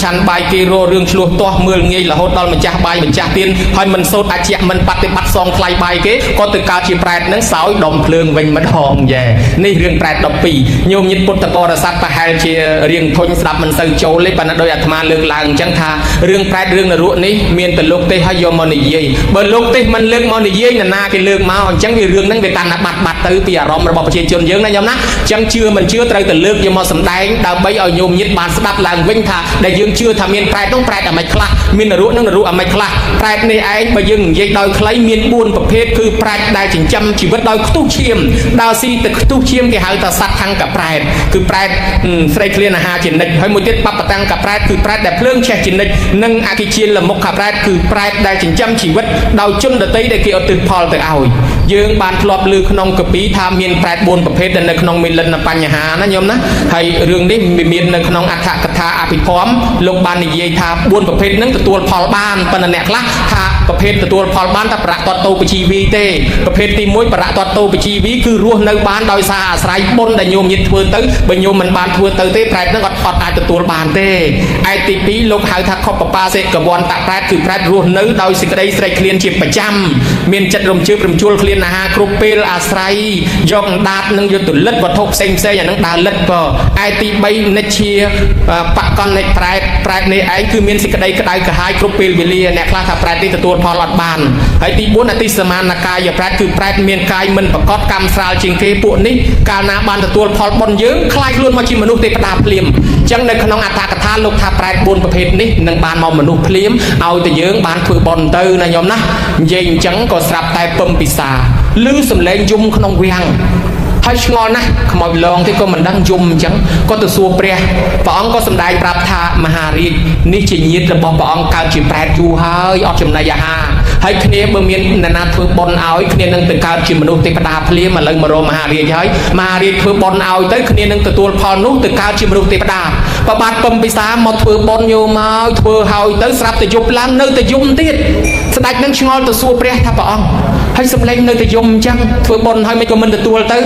ឆាន់បាយគេរករឿងឆ្លោះទាស់មើលងាយរហូតដល់ម្ចាស់បាយម្ចាស់ទៀនហើយមិនសូត្រអជាមិនបប្រតិបត្តិសងថ្លៃបាយគេក៏ទៅកើតជាប្រែតនឹងសោយដុំភ្លើងវិញម្ដងយ៉ែនេះរឿងប្រែត12ញោមញាតិពុទ្ធបរិស័ទប្រហែលជារៀងធុញស្ដាប់មិនសូវចូលទេប៉ុន្តែដោយអាត្មាលើកឡើងអញ្ចឹងថារឿងប្រែតរឿងនរកនេះមានតែលោកទេសហើយយកមកនិយាយបើលោកទេសមិនលើកមកនិយាយណាគេលើកមកអញ្ចឹងវារឿងហ្នឹងវាកាន់តែបាត់ទៅពីអារម្មណ៍របស់ប្រជាជនយើងណាញោមណាអញ្ចឹងជឿមិនជឿត្រូវតែលើកយកមកសម្ដែងដើម្បីឲ្យញោមញាតិបានស្ដាប់ឡើងវិញថាដែលយើងជឿថាមានប្រែតនោះប្រែតអាម៉េចខ្លះមាននរកនឹងនរកអាម៉េចខ្លះប្រែតនេះឯងបើយើងនិយាយដោយខ្លីមាន4ប្រភេទគឺប្រែតដែលចិញ្ចឹមជីវិតដោយខ្ទុះឈាមដើរស៊ីទឹកខ្ទុះឈាមគេហៅថាសត្វខាងកប្រែតគឺប្រែតស្រីឃ្លានអាហារជានិច្ចហើយមួយទៀតបបតាំងកប្រែតគឺប្រែតដែលភ្លើងឆេះជានិច្ចនិងអគិជាលមុខកប្រែតគឺប្រែតដែលចិញ្ចឹមជីវិតដោយជនដតីដែលគេឧទ្ទិសផលទៅឲ្យយើងបានធ្លាប់លើក្នុងកាពីថាមានប្រែត4ប្រភេទដែលនៅក្នុងមេលិនបញ្ហាណាញោមណាហើយរឿងនេះមាននៅក្នុងអត្ថកថាអភិធម្មលោកបាននិយាយថា4ប្រភេទហ្នឹងទទួលផលបានប៉ុន្តែអ្នកខ្លះថាប្រភេទទទួលផលបានតែប្រៈតតោបជីវីទេប្រភេទទី1ប្រៈតតោបជីវីគឺរស់នៅបានដោយសារអាស្រ័យបុណ្យដែលញោមញាតិធ្វើទៅបើញោមមិនបានធ្វើទៅទេប្រែតហ្នឹងអត់អាចទទួលបានទេឯទី2លោកហៅថាខុបបាសេកវន្តប្រែតគឺប្រែតរស់នៅដោយសេចក្តីស្រេកឃ្លានជាប្រចាំមានចិត្តរំជើបរំជួលឃ្លានអាហារគ្រប់ពេលអាស្រ័យយកអណ្ដាតនឹងយកទៅលិតវត្ថុផ្សេងអាហ្នឹងដើរលិតក៏ឯទី3និច្ជាបកណ្ណិកប្រែតនេះឯងគឺមានសេចក្តីក្តៅក្រហាយគ្រប់ពេលវេលាអ្នកខ្លះថាប្រែតនេះទទួលផលអត់បានហើយទី4អតិសមានកាយប្រែតគឺប្រែតមានកាយមិនប្រកបកម្មស្រាលជាងគេពួកនេះកាលណាបានទទួលផលបុណ្យយើងខ្លាយខ្លួនមកជាមនុស្សទេវតាភ្លាមអញ្ចឹងនៅក្នុងអត្ថកថាលោកថាប្រែត4ប្រភេទនេះនឹងបានមកមនុស្សភ្លាមឲ្យតែយើងបានធ្វើបុណ្យទៅណាញោមណានិយាយអញ្ចឹងក៏ស្រាប់តែពំពិសាឮសំឡេងយំក្នុងវាំងហើយឆ្ងល់ណាស់ខ្មោចឡងទេក៏មិនដឹងយំអញ្ចឹងក៏ទៅសួរព្រះអង្គក៏សម្ដែងប្រាប់ថាមហារាជនេះជាញាតិរបស់ព្រះអង្គកើតជាប្រែតយូរហើយអត់ចំណីអាហារហើយគ្នាបើមាននរណាធ្វើបុណ្យឲ្យគ្នានឹងទៅកើតជាមនុស្សទេវតាភ្លាមឥឡូវមករកមហារាជហើយមហារាជធ្វើបុណ្យឲ្យទៅគ្នានឹងទទួលផលនោះទៅកើតជាមនុស្សទេវតាប្របាទពំពិសាមកធ្វើបុណ្យយកមកធ្វើឲ្យទៅស្រាប់តែយប់ឡើងនៅតែយំទៀតស្ដេចនឹងឆ្ងល់ទៅសួរព្រះថាព្រះអង្គហើយសម្លេងនៅតែយំអញ្ចឹងធ្វើបុណ្យហើយមិនក៏មិនទទួលទៅ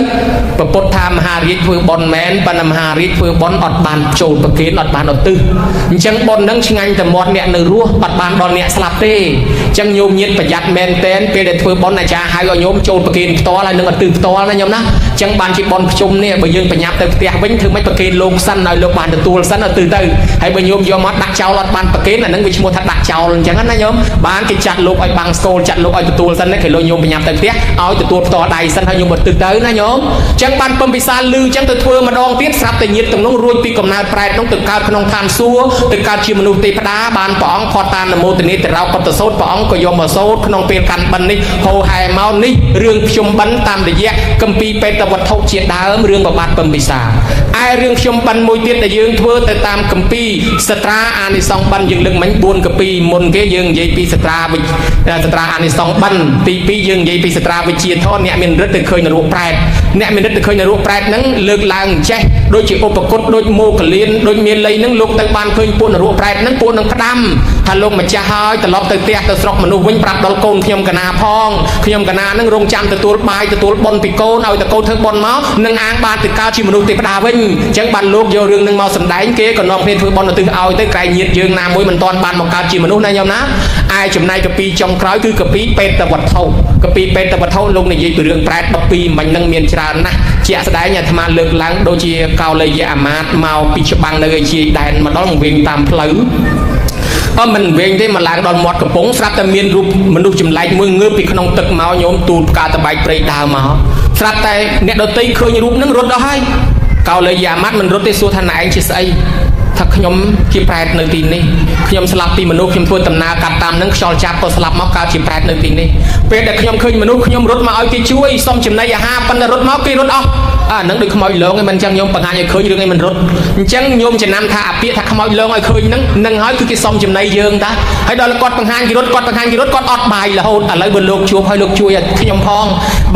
ប្រពុតថាមហារាជធ្វើបុណ្យមែនប៉ុន្តែមហារាជធ្វើបុណ្យអត់បានចូលប្រគេនអត់បានឧទ្ទិសអញ្ចឹងបុណ្យនឹងឆ្ងាញ់តែមាត់អ្នកនៅរស់អត់បានដល់អ្នកស្លាប់ទេអញ្ចឹងញោមញាតប្រយ័ត្នមែនតែនពេលដែលធ្វើបុណ្យអាចារ្យហៅឲ្យញោមចូលប្រគេនផ្ទាល់ហើយនឹងឧទ្ទិសផ្ទាល់ណាញោមណាអញ្ចឹងបានជាបុណ្យខ្ជុំនេះបើយើងប្រញាប់ទៅផ្ទះវិញធ្វើម៉េចប្រគេនលោកសិនឲ្យលោកបានទទួលសិនឧទ្ទិសទៅហើយបើញោមយកមកដាក់ចោលអត់បានប្រគេនអានឹងវាឈ្មោះថាដាក់ចោលអញ្ចឹងណាញោមបានគេចាត់លោកឲ្យបាំងស្គលចាត់លោកឲ្យទទួលសិនគេលោកញោម មបញ្ញាប់ទៅផ្ទះឲ្យទទួលផ្ទាល់ដៃសិនហើយញោមបត់ទឹកទៅណាញោមចឹងបានពំពិសាលឺចឹងទៅធ្វើម្ដងទៀតស្រាប់តែញាតទាំងនោះរួចពីកំណើតប្រែតនោះទៅកើតក្នុងឋានសួគ៌ទៅកើតជាមនុស្សទេវតាបានព្រះអង្គផតតានមោទនីទៅរោគតសោតព្រះអង្គក៏យកមកសូត្រក្នុងពេលកាន់បិណ្ឌនេះហោហែមកនេះរឿងខ្ញុំបិណ្ឌតាមរយៈគម្ពីរបេតវត្ថុជាដើមរឿងប្របាទពំពិសាឯរឿងខ្ញុំបិណ្ឌមួយទៀតដែលយើងធ្វើទៅតាមគម្ពីរសត្រាអានិសង្សបិណ្ឌយើងលើកមិញ4គម្ពីរមុនគេយើងនិយាយពីសត្រាអានិសង្សបិណ្ឌទី2យើងនិយាយពីសត្រាវិជាធម៌អ្នកមានរិទ្ធទៅឃើញនរកប្រែតអ្នកមានរិទ្ធទៅឃើញនរកប្រែតហ្នឹងលើកឡើងចេះដូចជាឧបគុតដូចមោគលានដូចមានលៃហ្នឹងលោកទៅបានឃើញពួកនរកប្រែតហ្នឹងពួកនឹងផ្ដាំថាលោកម្ចាស់ហើយត្រឡប់ទៅផ្ទះទៅស្រុកមនុស្សវិញប្រាប់ដល់កូនខ្ញុំកណាផងខ្ញុំកណាហ្នឹងរងចាំទទួលបាយទទួលបុណ្យពីកូនឲ្យតែកូនធ្វើបុណ្យមកនឹងអាងបានទៅកើតជាមនុស្សទេវតាវិញអញ្ចឹងបានលោកយករឿងហ្នឹងមកសម្ដែងគេក៏នាំគ្នាធ្វើបុណ្យឧទ្ទិសឲ្យទៅក្រែងញាតិយើងណាមួយមិនទាន់បានមកកើតជាមនុស្សណាញោមណាឯចំណែកកាពីចុងក្រោយគឺកាពីបេតវត្ថុកាពីបេតវត្ថុលោកនិយាយពីរឿងប្រែត12មិញហ្នឹងមានច្រើនណាស់ជាក់ស្ដែងអាត្មាលើកឡើងដូចជាកោលយៈអាមាត្យមកពីច្បាំងនៅឯជាដែនម្ដងវិញតាមផ្លូវមិនវិញទេមកឡើងដល់មាត់កំពង់ស្រាប់តែមានរូបមនុស្សចម្លែកមួយងើបពីក្នុងទឹកមកញោមទូលផ្កាតបែកព្រៃដើមមកស្រាប់តែអ្នកដទៃឃើញរូបហ្នឹងរត់ដល់ហើយកោលយៈអាមាត្យមិនរត់ទេសួរថាណែឯងជាស្អីថាខ្ញុំជាប្រែតនៅទីនេះខ្ញុំស្លាប់ពីមនុស្សខ្ញុំធ្វើដំណើរកាត់តាមនឹងខ្យល់ចាប់ក៏ស្លាប់មកកើតជាប្រែតនៅទីនេះពេលដែលខ្ញុំឃើញមនុស្សខ្ញុំរត់មកឲ្យគេជួយសុំចំណីអាហារប៉ុន្តែរត់មកគេរត់អស់អានឹងដូចខ្មោចលងឯងមិនអញ្ចឹងខ្ញុំបង្ហាញឲ្យឃើញរឿងឯងមិនរត់អញ្ចឹងញោមចំណាំថាអាពាក្យថាខ្មោចលងឲ្យឃើញហ្នឹងនឹងហើយគឺគេសុំចំណីយើងតាហើយដល់គាត់បង្ហាញគេរត់គាត់បង្ហាញគេរត់គាត់អត់បាយរហូតឥឡូវបើលោកជួបហើយលោកជួយឲ្យខ្ញុំផ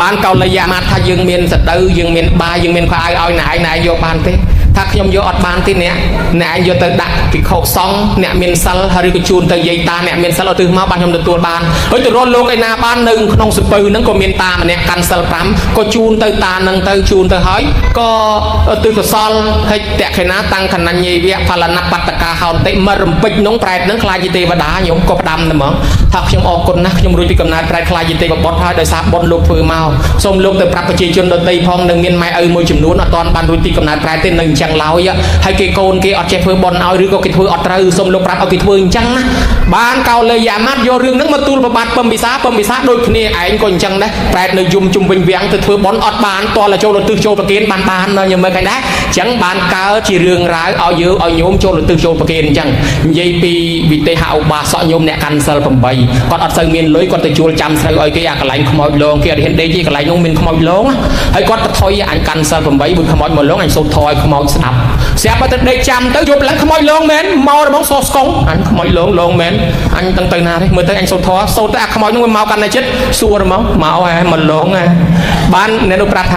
ងបានកោលយៈអាមាត្យថាយើងមានសត្រូវយើងមានបាយយើងមានខោអាវឲ្យណែឯងយកបានទេថាខ្ញុំយកអត់បានទេអ្នកឯងយកទៅដាក់ភិក្ខុសង្ឃអ្នកមានសិលហើយឬក៏ជូនទៅយាយតាអ្នកមានសិលឲ្យទិសមកបានខ្ញុំទទួលបានហើយទៅរត់លោកឯណាបាននៅក្នុងសពៅហ្នឹងក៏មានតាម្នាក់កាន់សិល5ក៏ជូនទៅតាហ្នឹងទៅជូនទៅហើយក៏ទិសកសលហើយតក្ខិណាតាំងខណញ្ញេវៈផលនបត្តកាហោតិមករំពេចនោះប្រែតហ្នឹងខ្លាចជាទេវតាខ្ញុំក៏ផ្ដាំតែហ្មងថាខ្ញុំអរគុណណាស់ខ្ញុំរួចពីកំណើតប្រែតខ្លាចជាទេវបុត្រហើយដោយសារបុណ្យលោកធ្វើមកសូមលោកទៅប្រាប់ប្រជាជនដទៃផងនឹងមានម៉ែឪមួយចំនួនអត់ទាន់បានរួចពីកំណើតប្រែតទេនៅចឹងឡើយហើយគេកូនគេអត់ចេះធ្វើបន់ឲ្យឬក៏គេធ្វើអត់ត្រូវសូមលោកប្រាប់ឲ្យគេធ្វើអញ្ចឹងណាបានកោលយៈអាមាត្យយករឿងហ្នឹងមកទូលប្របាទពំពិសាដូចគ្នាឯងក៏អញ្ចឹងដែរប្រែតនៅយំជុំវិញវាំងទៅធ្វើបន់អត់បានតលចូលទិសចូលប្រគិនបានខ្ញុំមើលឃើញដែរអញ្ចឹងបានកើតជារឿងរ៉ាវឲ្យយើងឲ្យញោមចូលទិសចូលប្រគិនអញ្ចឹងនិយាយពីវិទេហឧបាសកញោមអ្នកកាន់សិល8គាត់អត់សូវមានលុយគាត់ទៅជួលចាំស្រូវឲ្យគេអាកន្លែងខ្មោចលងគេអត់ហ៊ានដេកទេកន្លែងនោះមានខ្មោចលងហើយគាត់ទៅថយអញកាន់សិល8មួយខ្មោចមកលងអញសូត្រធរឲ្យខ្មោចស្ដាប់ស្រាប់តែដេកចាំទៅយប់ឡើងខ្មោចលងមែនមករបស់សស្កងអញខ្មោចលងមែនអញទៅណាទេមើលទៅអញសូត្រធរសូត្រទៅអាខ្មោចនោះវាមកកាន់តែចិត្តសួរមកហើយមកលងបានអ្នកនោះប្រាប់ថា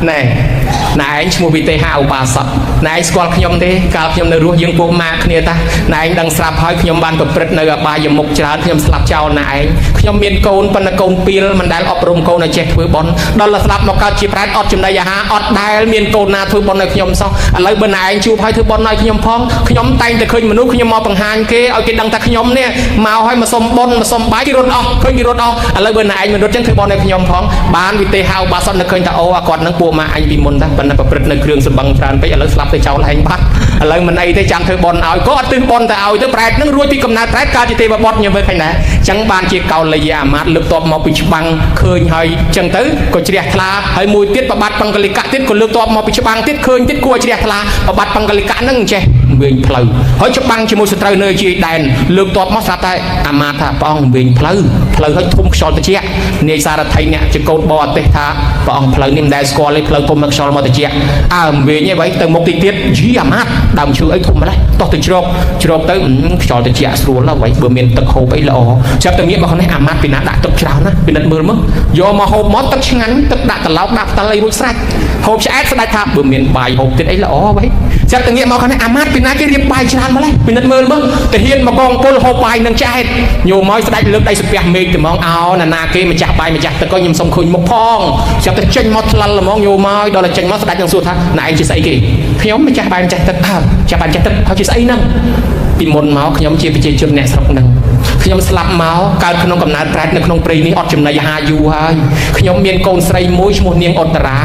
ណែឯងឈ្មោះវិទេហឧបាសកណែឯងស្គាល់ខ្ញុំទេកាលខ្ញុំនៅរស់យើងពួកម៉ាគ្នាតាណែឯងដឹងស្រាប់ហើយខ្ញុំបានប្រព្រឹត្តនៅអបាយមុខច្រើនខ្ញុំស្លាប់ចោលណែឯងខ្ញុំមានកូនប៉ុន្តែកូនពីលមិនដែលអប់រំកូនឲ្យចេះធ្វើបុណ្យដល់ស្លាប់មកកើតជាប្រែតអត់ចំណីអាហារអត់ដែលមានកូនណាធ្វើបុណ្យឲ្យខ្ញុំសោះឥឡូវបើណែឯងជួបឲ្យធ្វើបុណ្យឲ្យខ្ញុំផងខ្ញុំតែងតែឃើញមនុស្សខ្ញុំមកបង្ហាញគេឲ្យគេដឹងថាខ្ញុំនេះមកឲ្យមកសុំបុណ្យមកសុំបាយគេរត់អស់ឃើញគេរត់អស់ឥឡូវបើណែឯងមិនរត់ចឹងធ្វើបុណ្យឲ្យខ្ញុំផងបានវិទេហឧបាសកនឹកឃើញថាអូអាគាត់នឹងពួកម៉ាអញពីមុនតាប៉ុន្តែប្រព្រឹត្តនៅគ្រឿងសម្បឹងច្រើនពេកឥឡូវស្លាប់ទៅចោលឯងបាត់ឥឡូវមិនអីទេចាំធ្វើបុណ្យឲ្យក៏អត់ទិញបុណ្យទៅឲ្យទៅប្រែតនឹងរួចពីកំណើតប្រែតកើតជាទេវបុត្រខ្ញុំមើលឃើញដែរចឹងបានជាកោលយៈអាមាត្យលើកតបមកពីច្បាំងឃើញហើយចឹងទៅក៏ជ្រះថ្លាហើយមួយទៀតប្របាទបង្កលិកៈទៀតក៏លើកតបមកពីច្បាំងទៀតឃើញទៀតគួរជ្រះថ្លាប្របាទបង្កលិកៈនឹងចេះវិញផ្លូវហើយច្បាំងជាមួយសត្រូវនៅជាដែនលើកតបមកស្រាប់តែអាមាត្យថាព្រះអង្គវិញផ្លូវហើយធំខ្យល់តិចនាយសារថីអ្នកជាកូនបរទេសថាព្រះអង្គផ្លូវនេះមិនដែលស្គាល់ទេផ្លូវធំមកខ្យល់មកតិចវិញឯងទៅមុខទីទៀតយីអាមាត្យដើមឈើអីធំម្ល៉េះតោះទៅជ្រកទៅខ្យល់តិចស្រួលហើយបើមានទឹកហូបអីល្អចាប់តែងាកមកនេះអាមាត្យពីណាដាក់ទឹកច្រើនណាពិនិត្យមើលមកយកមកហូបមកទឹកឆ្ងាញ់ទឹកដាក់ត្រឡោកដាក់ផ្តិលអីរួចស្រេចហូបឆ្អែតស្ដេចថាបើមានបាយហូបទៀតអីល្អហើយចាប់តែងាកមកនេះអាមាត្យពីណាគេរៀបបាយច្រើនម្ល៉េះពិនិត្យមើលមកទៅហ៊ានមកកងពលហូបបាយនឹងឆ្អែតញោមមកស្ដេចលើកដៃសំពះមេឃទៅហ្មងអោណាគេម្ចាស់បាយម្ចាស់ទឹកក៏ខ្ញុំសុំឃើញមុខផងចាប់តែចេញមកថ្លល់ហ្មងញោមមកដល់តែចេញមកស្ដេចនឹងសួរថាណែឯងជាស្អីគេខ្ញុំម្ចាស់បាយម្ចាស់ទឹកចាស់បាយម្ចាស់ទឹកហើយជាស្អីហ្នឹងពីមុនមកខ្ញុំជាប្រជាជនអ្នកស្រុកហ្នឹងខ្ញុំស្លាប់មកកើតក្នុងកំណើតប្រែតនៅក្នុងព្រៃនេះអត់ចំណីអាហារយូរហើយខ្ញុំមានកូនស្រីមួយឈ្មោះនាងអុត្តរា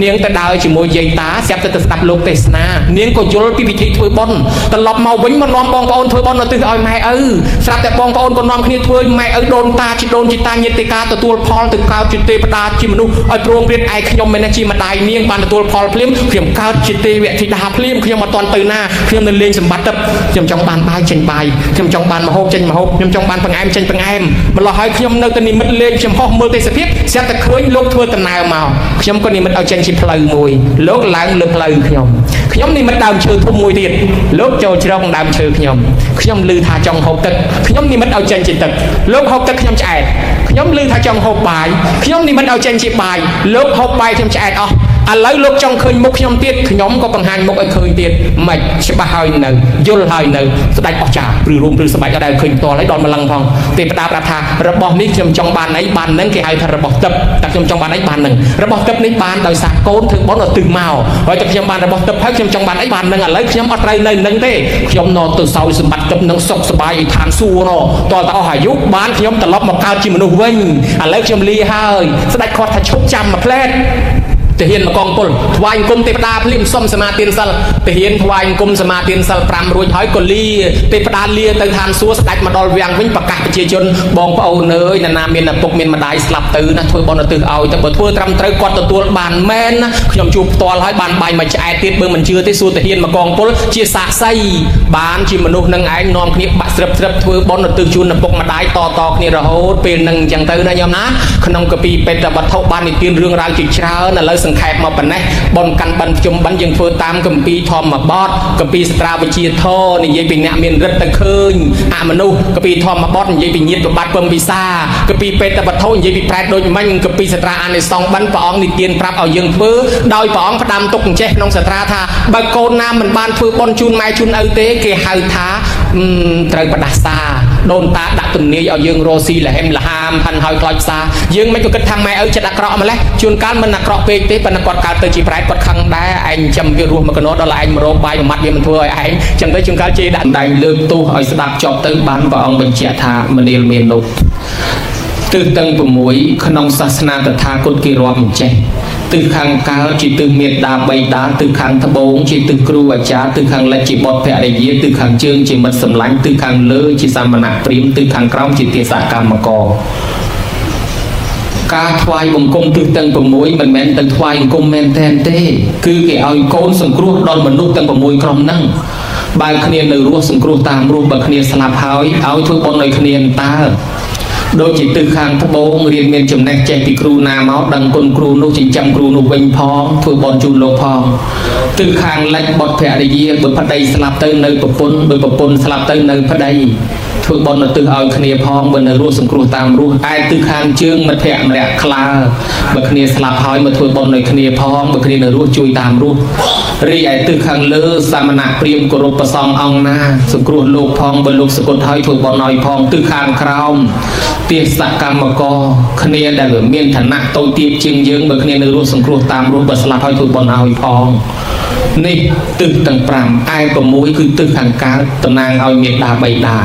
នាងទៅដើរជាមួយយាយតាស្រាប់តែទៅស្ដាប់លោកទេសនានាងក៏យល់ពីវិធីធ្វើបុណ្យត្រឡប់មកវិញមកនាំបងប្អូនធ្វើបុណ្យនៅទិសឲ្យម៉ែឪស្រាប់តែបងប្អូនក៏នាំគ្នាធ្វើម៉ែឪដូនតាជីដូនជីតាញាតិកាទទួលផលទៅកើតជាទេវតាជាមនុស្សឲ្យព្រមព្រៀងឯខ្ញុំមែនជាម្ដាយនាងបានទទួលផលភ្លាមខ្ញុំកើតជាទេវធីតាភ្លាមខ្ញុំអត់ទាន់ទៅណាខ្ញុំនៅលេងសម្បត្តិទឹកខ្ញុំចង់បានបាយចេញបាយខ្ញុំចង់បានម្ហូបចេញម្ហូបខ្ញុំចង់បានបង្អែមចេញបង្អែមម្ល៉េះហើយខ្ញុំនៅតែនិមិត្តលេងខ្ញុំហោះមើលទេសភាពស្រាប់តែឃើញលោកធ្វើដំណើរមកខ្ញុំក៏និមិត្តឲ្យចេញជាផ្លូវមួយលោកឡើងលើផ្លូវខ្ញុំនិមិត្តដើមឈើធំមួយទៀតលោកចូលជ្រកដើមឈើខ្ញុំឮថាចង់ហូបទឹកខ្ញុំនិមិត្តឲ្យចេញជាទឹកលោកហូបទឹកខ្ញុំឆ្អែតខ្ញុំឮថាចង់ហូបបាយខ្ញុំនិមិត្តឲ្យចេញជាបាយលោកហូបបាយខ្ញុំឆ្អែតអស់ឥឡូវលោកចង់ឃើញមុខខ្ញុំទៀតខ្ញុំក៏បង្ហាញមុខឲ្យឃើញទៀតមិនច្បាស់ហើយនៅយល់ហើយនៅស្ដេចអស្ចារ្យព្រឺរួមព្រឺស្បែកអត់ដែលឃើញផ្ទាល់ហើយដល់ម្លឹងផងទេវតាប្រាប់ថារបស់នេះខ្ញុំចង់បានអីបាននឹងគេហៅថារបស់ទឹកតែខ្ញុំចង់បានអីបាននឹងរបស់ទឹកនេះបានដោយសារកូនធ្វើបុណ្យឲ្យទិសមកហើយតែខ្ញុំបានរបស់ទឹកហើយខ្ញុំចង់បានអីបាននឹងឥឡូវខ្ញុំអត់ត្រូវនៅនឹងទេខ្ញុំនៅទៅសោយសម្បត្តិទឹកនឹងសុខសប្បាយឯឋានសួគ៌តតអស់អាយុបានខ្ញុំត្រឡប់មកកើតជាមនុស្សវិញឥឡូវខ្ញុំលាហើយស្ដេចគាត់ថាឈប់ចាំមួយផ្លែតទាហានមកកងពលថ្វាយអង្គមទេវតាភ្លាមសុំសមាទានសិលទាហានថ្វាយអង្គមសមាទានសិល5រួចហើយក៏លាទេវតាលាទៅឋានសួគ៌ស្ដេចមកដល់វាំងវិញប្រកាសប្រជាជនបងប្អូនអើយណានាមានឪពុកមានម្ដាយស្លាប់ទៅណាធ្វើបុណ្យឧទ្ទិសឲ្យតែបើធ្វើត្រឹមត្រូវគាត់ទទួលបានមែនណាខ្ញុំជួបផ្ទាល់ហើយបានបាយមួយឆ្អែតទៀតបើមិនជឿទេសួរទាហានមកកងពលជាសាក្សីបានជាមនុស្សនឹងឯងនាំគ្នាបាក់ស្រិបធ្វើបុណ្យឧទ្ទិសជូនឪពុកម្ដាយតគ្នារហូតពេលនឹងអញ្ចឹងទៅណាញោមណាក្នុងកាពីពេទ្យវត្ថុបាននិទានរឿងរ៉ាវជាច្រើនឥឡូវសង្ខេបមកប៉ុណ្ណេះបនកាន់បិណ្ឌជុំបិណ្ឌយើងធ្វើតាមគម្ពីរធម្មបទគម្ពីរសត្រាវិជ្ជាធម៌និយាយពីអ្នកមានរិទ្ធទៅឃើញអមនុស្សគម្ពីរធម្មបទនិយាយពីញាតិប្របាត់ពំពិសាគម្ពីរពេទ្យវត្ថុនិយាយពីប្រែតដូចមិញគម្ពីរសត្រាអានិសង្សបិណ្ឌព្រះអង្គនិទានប្រាប់ឲ្យយើងធ្វើដោយព្រះអង្គផ្ដាំទុកអញ្ចេះក្នុងសត្រាថាបើកូនណាមិនបានធ្វើបុណ្យជូនម៉ែជូនឪទេគេហៅថាត្រូវផ្ដាសាដូនតាដាក់ទំនាយឲ្យយើងរស់ស៊ីលហែមលហាមផាន់ហើយខ្លោចផ្សាយើងមិនក៏គិតថាម៉ែឪចិត្តអាក្រក់ម្លេះជួនកាលមិនអាក្រក់ពេកទេប៉ុន្តែគាត់កើតទៅជាប្រែតគាត់ខឹងដែរឯងចាំវារស់មកកណោដល់ឯងមករោបាយមួយម៉ាត់វាមិនធ្វើឲ្យឯងចឹងទៅជួនកាលជេរដាក់ដៃលើកទោសឲ្យស្ដាប់ចប់ទៅបានព្រះអង្គបញ្ជាក់ថាមនាលមាននោះទិសទាំង6ក្នុងសាសនាតថាគតគេរាប់អញ្ចេះទិសខាងកើតជាទិសមេត្តាបៃតាទិសខាងត្បូងជាទិសគ្រូអាចារ្យទិសខាងលិចជាបុត្រភរិយាទិសខាងជើងជាមិត្តសម្លាញ់ទិសខាងលើជាសាមណៈព្រាហ្មណ៍ទិសខាងក្រោមជាទេសកម្មករការថ្វាយបង្គំទិសទាំង6មិនមែនទៅថ្វាយបង្គំមែនតែនទេគឺគេឲ្យកូនសង្គ្រោះដល់មនុស្សទាំង6ក្រុមហ្នឹងបើគ្នានៅរស់សង្គ្រោះតាមរស់បើគ្នាស្លាប់ហើយឲ្យធ្វើបុណ្យឲ្យគ្នាតើដូចជាទិសខាងត្បូងរៀនមានចំណេះចេះពីគ្រូណាមកដឹងគុណគ្រូនោះចិញ្ចឹមគ្រូនោះវិញផងធ្វើបុណ្យជូនលោកផងទិសខាងលិចបុត្រភរិយាបើប្តីស្លាប់ទៅនៅប្រពន្ធបើប្រពន្ធស្លាប់ទៅនៅប្តីធ្វើបុណ្យឧទ្ទិសឲ្យគ្នាផងបើនៅរស់សង្គ្រោះតាមរស់ឯទិសខាងជើងមិត្តភក្តិម្នាក់ក្លាបើគ្នាស្លាប់ហើយមកធ្វើបុណ្យឲ្យគ្នាផងបើគ្នានៅរស់ជួយតាមរស់រីឯទិសខាងលើសាមណៈព្រាហ្មណ៍គោរពប្រសង់អង្គណាសង្គ្រោះលោកផងបើលោកសគត់ហើយធ្វើបុណ្យឲ្យផងទិសខាងក្រោមទេសកម្មករគ្នាដែលមានឋានៈតូចទាបជាងយើងបើគ្នានៅរស់សង្គ្រោះតាមរស់បើស្លាប់ហើយធ្វើបុណ្យឲ្យផងនេះទិសទាំង5ឯ6គឺទិសខាងកើតតំណាងឲ្យមេត្តាបៃតា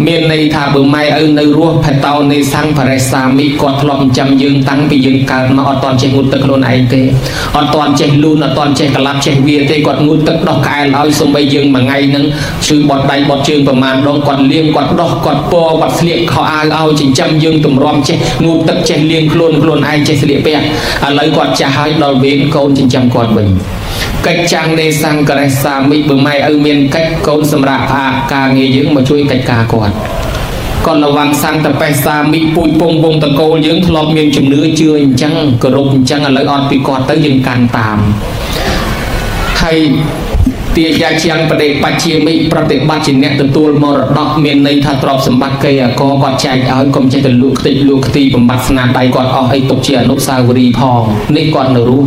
មានន័យថាបើម៉ែឪនៅរស់ផេតោនៃសង្ឃបរិសាមីគាត់ធ្លាប់ចិញ្ចឹមយើងតាំងពីយើងកើតមកអត់តន់ចេះងូតទឹកខ្លួនឯងទេអត់តន់ចេះលូនអត់តន់ចេះក្លាប់ចេះវាទេគាត់ងូតទឹកដោះក្អែលឲ្យសំបីយើងមួយថ្ងៃហ្នឹងឈឺបត់ដៃបត់ជើងប្រមាណដងគាត់លាងគាត់ដោះគាត់ពណ៌គាត់ស្លៀកខោអាវឲ្យចិញ្ចឹមយើងទម្រាំចេះងូតទឹកចេះលាងខ្លួនឯងចេះស្លៀកពាក់ឥឡូវគាត់ចាស់ហើយដល់វេនកូនចិញ្ចឹមគាត់វិញកិច្ចចាំងនៃសង្ឃរិសាមីបើម៉ែឪមានកិច្ចកូនសម្រាប់ផាការងារយើងមកជួយកិច្ចការគាត់còn là vàng sang tập bè xa mỹ bụi bông bông tầng cô dưỡng thọp miền chùm nữa chưa chăng cờ rục chăng là lợi on bị quạt tới dừng càng tạm hay tia gia chiangประเดปัจเจมิประเดปัจจิเนตตัวมรดกเมียนในถ้าตรอบสมบัติเกยก็กอดใจเอากรมใจแต่ลูกตีบำบัดสนาใดกอดเอาไอ้ตกเชียนุสาวรีพองนี่กอดหนูรู้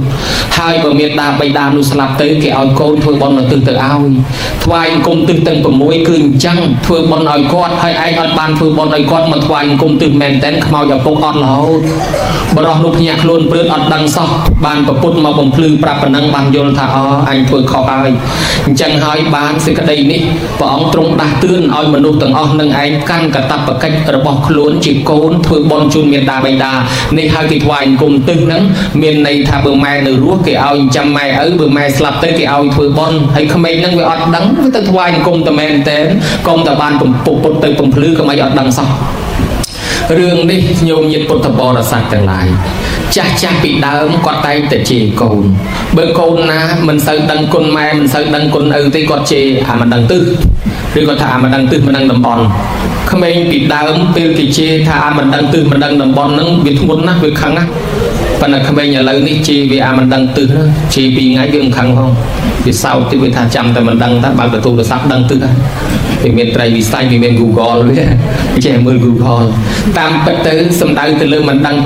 ให้บะเมียดาไปดานุสลับเตยเกเอาโกนถวยบอลหนูตื่นเตยเอาถวายกรมตื่นเตยประมวยคืนจังถวยบอลหน่อยกอดให้ไอ้อดบานถวยบอลหน่อยกอดมาถวายกรมตื่นแมนเต้นขมาวอย่าปกอดเหลาบรอนุพยาคลุนเปลือกอดดังซอกบานประพุทธมาบ่มพลือปรับปนังบานโยนถาอันถวยขอบไอ chẳng hỏi bán sẽ cái đây ní và ông trong đa tương oi mà nụ từng ông nâng anh căn cả tập và cách ở bọc luôn chỉ côn thôi bon chun miền đà bay đà nên hai cái thoại cùng tương nắng miền này thà bờ mai nửa ruốc cái ao trăm mai ở bờ mai slap tới cái ao thôi bon hay không mấy nâng về ọt đắng với tới thoại cùng tầm men tên cùng tầm ban cùng phục từ cùng lư cái máy ọt đắng xong rương đi nhôm nhiệt bột tập bò là sạch chẳng lại cha bị đau quạt tay để chỉ cồn bơ cồn na mình sợ đằng cồn mai mình sợ đằng cồn thì quạt chê mà đằng tư rồi còn thả mà đằng tư mà đằng đầm bòn không ai bị đau bê kỳ chê thả mà đằng tư mà đằng đầm bòn nó việc muốn nát việc khăng á và là không ai nhà lấy ní chê vì mình đằng tư nó chê vì ngay việc khăng không vì sao thì vì thả chăm tại mình đằng ta bao giờ tôi được sắp đằng tư vì miền tây vì sai vì miền Google đấy chè mưa Google tam bất tử xâm đau từ lưng mình đăng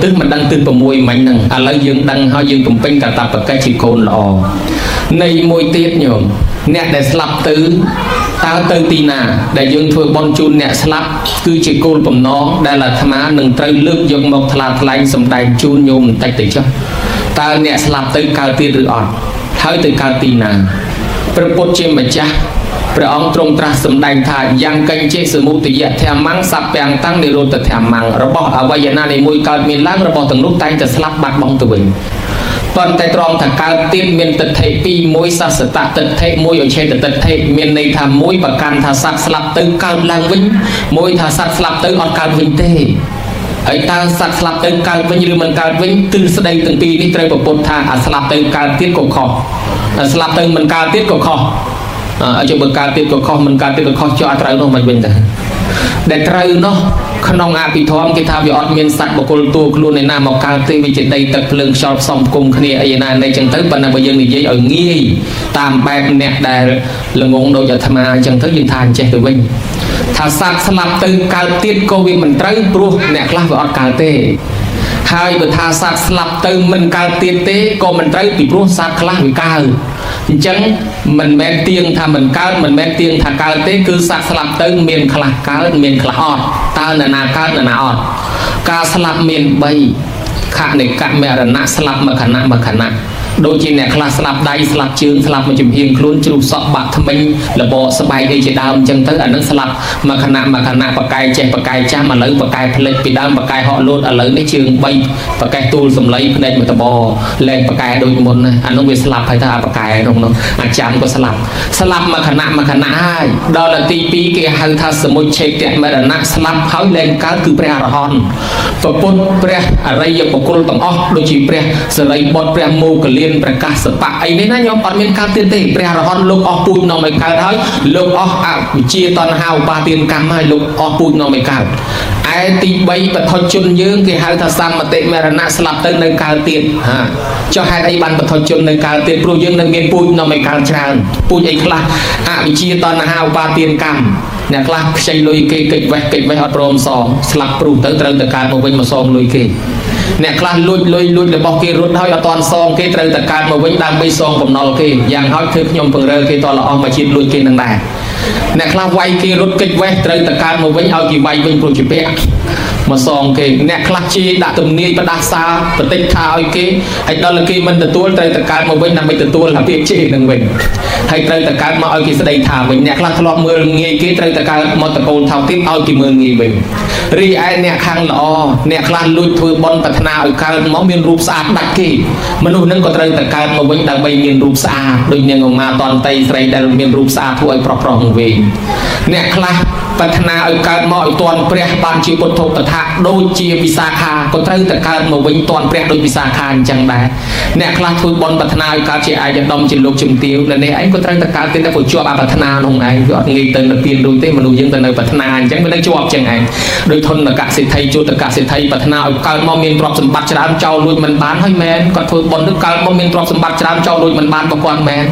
tức vào môi mạnh nằng lấy dương đăng họ dương cùng pin cả tập và cái chỉ cồn lò này môi tiết nhổm nè để slap tứ tao tư tì nà để dương thôi bon chun nè slap cứ chỉ cồn bầm nó đây là tham á nâng trâu lướt dùng một thà lạnh xâm đai chun nhôm tay tự cho tao nè slap tứ cao tiết rửa ọt tháo từ cao tì nà propos chim mà chaព្រះអង្គទ្រង់ត្រាស់សម្ដែងថាយ៉ាងកញ្ចេសមុទយៈធម្មងសព្យ៉ាងតាំងនិរោធធម្មងរបស់អវយនានីមួយកើតមានឡើងរបស់ទាំងនោះតែងតែស្លាប់បាត់បង់ទៅវិញប៉ុន្តែត្រង់ថាកើតទៀតមានទិដ្ឋិពីរមួយសសតៈទិដ្ឋិមួយអច្ឆេតទិដ្ឋិមានន័យថាមួយប្រកាន់ថាសត្វស្លាប់ទៅកើតឡើងវិញមួយថាសត្វស្លាប់ទៅអត់កើតវិញទេហើយតើសត្វស្លាប់ទៅកើតវិញឬមិនកើតវិញទិស្ដីទាំងពីរនេះត្រូវប្រពុតថាអាស្លាប់ទៅកើតទៀតក៏ខុសស្លាប់ទៅមិនកើតទៀតក៏ខុសcho bậc cao tiên có kho mình cao tiên có kho cho trời nó mình bình thường để trời nó không ai bị thom cái thao bị ọt miên sạch một con tua luôn này nam một cao tiên vì trên đây tập lương cho xong cùng kia ấy này chẳng tới bên này bây giờ thì dễ ở nghi tam bạc nẹt đài là ngôn đồ giờ tham à chẳng tới dân than che từ bên thà sạch slap từ cao tiên cô vì mình tới pro nẹt lá với ọt cao tiên hai bậc thà sạch slap từ mình cao tiên tế cô mình tới bị pro sạch lá vì cao chẳng mình men tiên thà mình cao mình men tiên thà cao tế cứ sạc slap tới miền khla cao miền khla ọt ta là na cao là na ọt cao slap miền bay khác này cả mẹ là na slap mà khả năng đôi khi nè khla slap đai slap chương slap mà chìm hiền luôn chịu sọ bạc thâm minh là bộ sờ bay đi chỉ đau chân tới ảnh nó slap mà khả năng bạc cài cha mà lấy bạc cài plek bị đau bạc cài họ luôn ở lấy cái chương bay bạc cài tu sầm lấy plek mà ta bò lên bạc cài đôi môn này ảnh nó bị slap hay ta bạc cài không nó chạm có slap mà khả năng ai đó là ti pi cái hai tha sờ môi check cái mà là nát slap hỏi lên cá cứ pre hòn và pôn pre ở đây giờ một con tòng óc đôi chỉ pre sờ lấy bọt pre mô cái liênประกาศปะไอ้นี่นะยอมอดเมียนการเตียนเตะเปรียรหอนลูกออกปูนนอไม่การให้ลูกออกเชียตอนหาวปาเตียนกรรมให้ลูกออกปูนนอไม่การไอ้ตีใบปะทอจุนยืงที่หายทศมาเตะเมรณะสลับเติมในการเตียนฮะเจ้าให้ไอ้บันปะทอจุนในการเตียนปลุกยืงในเมียนปูนนอไม่การชราปูนไอ้คลาเชียตอนหาวปาเตียนกรรมเนี่ยคลาใช้ลุยเกยไว้อดรมสองสลับปลุกเติมแต่การมาวิ่งมาซองลุยเกยเนี่ยคลาลุยเลยบอกเกยรุ่นให้ตอนซองเกยเติมแต่การมาวิ่งดังไปซองผมนอเกยอย่างเขาคือขยมเพิ่งเริ่มเกยตอนเราออกมาชิดลุยเกยนั่งได้เนี่ยคลาไวเกยรุ่นเกยไว้เติมแต่การมาวิ่งเอากี่ใบวิ่งปลุกจีเป๊ะมาซองเกยเนี่ยคลาชีดักตุ่มนี้ประดาซาประติท่าไอ้เกยไอ้ดอลลาร์เกยมันตัวเติมแต่การมาวิ่งนำไปตัวหลับเปียชีหนึ่งวิ่งให้เติมแต่การมาเอากี่สไลด์ท่าวิ่งเนี่ยคลาทะเลาะมือเงี้ยเกยเติมแต่การมอตะโกนเท้าทิพย์เอากี่มือเงี้ยวิ่งรีไอเนี่ยข้างล้อเนี่ยคลาลุยถือบอลปัฒนาอีกการมองมีรูปสะอาดดักกี้มนุษย์นั่งก็เติมแต่การมาวิ่งดังใบมีรูปสะอาดโดยเนี่ยออกมาตอนไตใส่ดังมีรูปสะอาดทั่วไอ้ปลอกวิ่งเนี่ยคลาปัฒนาอีกการมองอีกตอนเปรี้ยบานชีปุถุปะทะโดยเจียวิสาขาก็เติมแต่การมาวิ่งตอนเปรี้ยโดยวิสาขาจังได้เนี่ยคลาถือบอลปัฒนาอีกการเจียไอจะดมจินลูกจิมติวและเนี่ยไอ้ก็เติมแต่การเป็นแต่ผู้ช่วยปัฒนาลงไอ้ก็งี้เติมแต่เปลี่ยนดูเต้มนุษย์ยังแต่ในปัฒนาจังไม่ได้ช่วยจังไงโดยทนกะสิทธิ์ไทยจูตกะสิทธิ์ไทยปัฒนาการมองมีนตรอบสมบัติจรามเจ้าลุยมันบานให้แมนก็ถือบอลด้วยการมองมีนตรอบสมบัติจรามเจ้าลุยมันบานประกอบแมน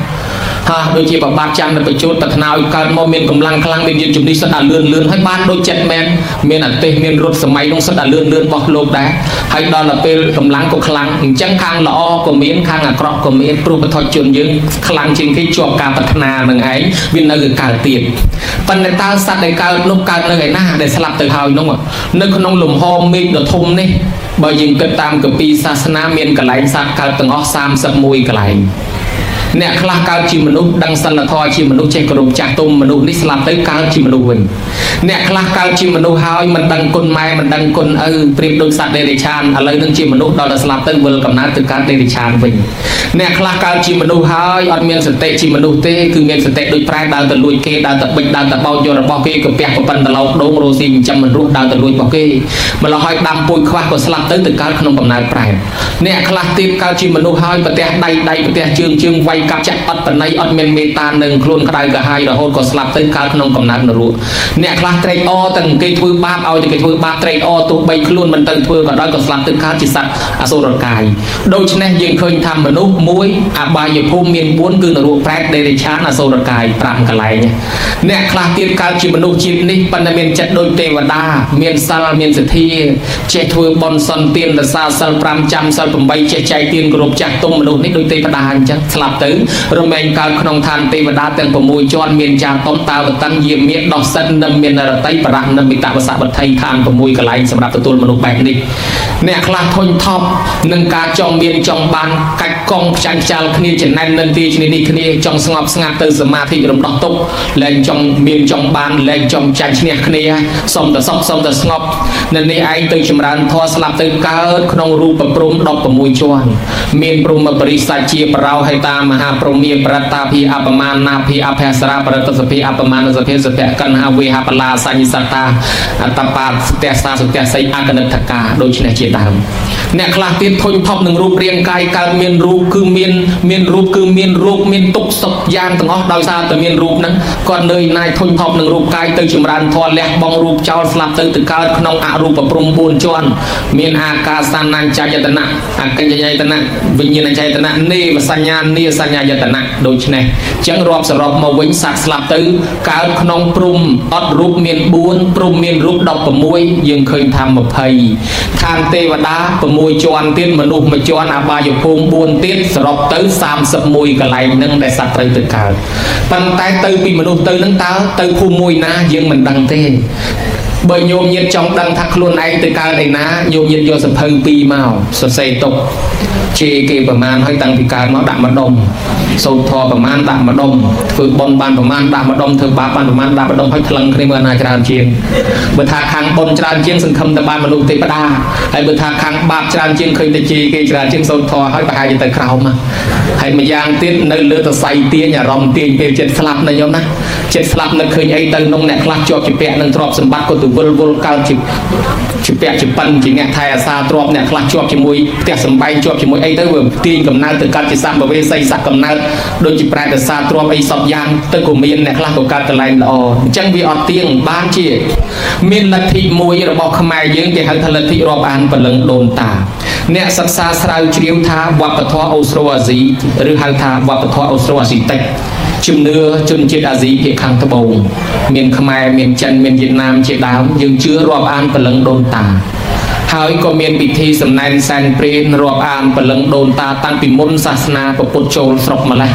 ฮะโดยที่แบบบางจังในประจุปัฒนาการมองมีนกำลังคลังมีนยืนจุดนี้สตาร์เลื่อนให้บ้านโดยเจ็ดแมนมีนอันเตมีนรถสมัยลงสตาร์เลื่อนบอกโลกได้ให้ดอลลาร์เป็นกำลังก็คลังจังข้างละอ้อก็มีนข้างอักรอกก็มีนปรุปทอยจุนยืนคลังจริงที่จวบการพัฒนาหนึ่งไอ้วินเนอร์การเตียนปัญญาตาสัตว์ในการนกการในหน้าได้สลับตัวเขาน้องอ่ะนึกน้องหลุมหอมมีดทุ่มนี่บ่ยิงเกิดตามกับปีศาสนาเมียนกระไรสัตว์การตั้งอ้อซ้ำสับมวยกระไร អ្នកខ្លះកើតជាមនុស្សដឹងសិលធម៌ជាមនុស្សចេះគោរពចាស់ទុំមនុស្សនេះស្លាប់ទៅកើតជាមនុស្សវិញអ្នកខ្លះកើតជាមនុស្សហើយមិនដឹងគុណម៉ែមិនដឹងគុណឪប្រៀបដូចសត្វដេរិឆានឥឡូវនឹងជាមនុស្សដល់តែស្លាប់ទៅវិលកំណើតទៅកើតដេរិឆានវិញអ្នកខ្លះកើតជាមនុស្សហើយអត់មានសតិជាមនុស្សទេគឺមានសតិដូចប្រែដើរទៅលួចគេដើរទៅបិចដើរទៅបោកយករបស់គេក៏ពះប្រពន្ធទៅឡោកដូងរស់ស៊ីចិញ្ចឹមមិនរស់ដើរទៅលួចរបស់គេម្ល៉េះហើយដាំពួយខ្វះក៏ស្លាប់ទៅកើតក្នុងកំណើតប្រែអ្នកខ្លះទៀតកើតជាមនុស្សហើយប្រទះដៃប្រទះជើងវាយកាប់ចាក់អត់បណៃអត់មានមេត្តានឹងខ្លួនក្តៅក្រហាយរហូតក៏ស្លាប់ទៅកើតក្នុងកំណើតនរកអ្នកខ្លះត្រេកអរទាំងគេធ្វើបាបឲ្យតែគេធ្វើបាបត្រេកអរទោះបីខ្លួនមិនទៅធ្វើក៏ដោយក៏ស្លាប់ទៅកើតជាសត្វអសុរកាយដូច្នេះយើងឃើញថាមនុស្សមួយអបាយភូមិមាន4គឺនរកប្រែតដេរិឆានអសុរកាយ5កន្លែងអ្នកខ្លះទៀតកើតជាមនុស្សជាតិនេះប៉ុន្តែមានចិត្តដូចទេវតាមានសិលមានសទ្ធាចេះធ្វើបុណ្យសន្តានរសាសិល5ចាំសិល8ចេះចែកទានគោរពចាស់ទុំមនុស្សនេះដូចទេវតាអញ្ចឹងស្លាប់ទៅរមែងកើតក្នុងឋានទេវតាទាំង6ជាន់មានចាតុំតាវតੰយាមានដោះសិននិងមានរតីបរៈនិងមិតវសវត្ថីឋាន6កន្លែងសម្រាប់ទទួលមនុស្សបែបនេះអ្នកខ្លះធុញថប់នឹងការចង់មានចង់បានកាច់កង់ផ្ចាញ់ខ្ចាល់គ្នាចំណែននឹងទីគ្នានេះគ្នាចង់ស្ងប់ស្ងាត់ទៅសមាធិរំដោះទុកលែងចង់មានចង់បានលែងចង់ចាញ់ឈ្នះគ្នាសុំតែសុខសុំតែស្ងប់នៅនេះឯងទៅចម្រើនធម៌ស្លាប់ទៅកើតក្នុងរូបព្រំ16ជាន់មានព្រំបរិស័ទជាបរោហេតាមហាព្រមាប្រតាភិអបមានាភិអភៈសរាបរតសភិអបមានសភិសភៈកណ្ហាវេហបលាសញ្ញសតាអតបាស្ទះសាសុទះស័យអកនិដ្ឋកាដូច្នេះជាដើមអ្នកខ្លះទៀតធុញថប់នឹងរូបរាងកាយកើតមានរូបគឺមានរូបគឺមានរូបមានទុកសុខយ៉ាងទាំងអស់ដោយសារតែមានរូបហ្នឹងគាត់នឿយណាយធុញថប់នឹងរូបកាយទៅចម្រើនធម៌លះបង់រូបចោលស្លាប់ទៅកើតក្នុងអរូបព្រំ4ជាន់មានអាកាសានញ្ញយតនៈអកញ្ញយតនៈវិញ្ញាណយតនៈនេវសញ្ញានីសញ្ញាយតនៈដូច្នេះអញ្ចឹងរាប់សរុបមកវិញសត្វស្លាប់ទៅកើតក្នុងព្រំអត់រូបមាន4ព្រំមានរូប16យើងឃើញថា20ឋានទេវតា6ជាន់ទៀតមនុស្សមួយជាន់អបាយភូមិ4ទៀតសរុបទៅ31កន្លែងហ្នឹងដែលសត្វត្រូវទៅកើតប៉ុន្តែទៅពីមនុស្សទៅហ្នឹងតើទៅភូមិមួយណាយើងមិនដឹងទេបើញោមញាតចង់ដឹងថាខ្លួនឯងទៅកើតឯណាញោមញាតយកសភៅ2មកសរសេរទុកជេរគេប្រមាណហើយតាំងពីកើតមកដាក់ម្ដុំសូត្រធម៌ប្រមាណដាក់ម្ដុំធ្វើបុណ្យបានប្រមាណដាក់ម្ដុំធ្វើបាបបានប្រមាណដាក់ម្ដុំហើយថ្លឹងគ្នាមើលណាច្រើនជាងបើថាខាងបុណ្យច្រើនជាងសង្ឃឹមតែបានមនុស្សទេវតាហើយបើថាខាងបាបច្រើនជាងឃើញតែជេរគេច្រើនជាងសូត្រធម៌ហើយប្រហែលជាទៅក្រោមហើយម្យ៉ាងទៀតនៅលើតសៃទាញអារម្មណ៍ទាញពេលចិត្តស្លាប់ណាញោមណាចិត្តស្លាប់នឹកឃើញអីទៅក្នុងអ្នកខ្លះជាប់ជាពាក់នឹងទ្រព្យសម្បត្តិក៏ទៅវល់កើតជាពាក់ជាប៉ិនជាអ្នកថែអាសាទ្រព្យអ្នកខ្លះជាប់ជាមួយផ្ទះសម្បែងជាប់ជាមួយអីទៅវាទាញកំណើតទៅកើតជាសម្ភវេសីស័កកំណើតដូចជាប្រែអាសាទ្រព្យអីសពយ៉ាងទៅក៏មានអ្នកខ្លះក៏កើតកន្លែងល្អអញ្ចឹងវាអត់ទៀងបានជាមានលទ្ធិមួយរបស់ខ្មែរយើងគេហៅថាលទ្ធិរាប់អានព្រលឹងដូនតាអ្នកសិក្សាស្រាវជ្រាវថាវប្បធម៌អូស្ត្រូអាស៊ីឬហៅថាវប្បធម៌អូស្ត្រូអាស៊ីតិចជំនឿជនជាតិអាស៊ីភាគខាងត្បូងមានខ្មែរមានចិនមានវៀតណាមជាដើមយើងជឿរាប់អានព្រលឹងដូនតាហើយក៏មានពិធីសម្ដែងសែនព្រេនរាប់អានព្រលឹងដូនតាតាំងពីមុនសាសនាពុទ្ធចូលស្រុកម្លេះ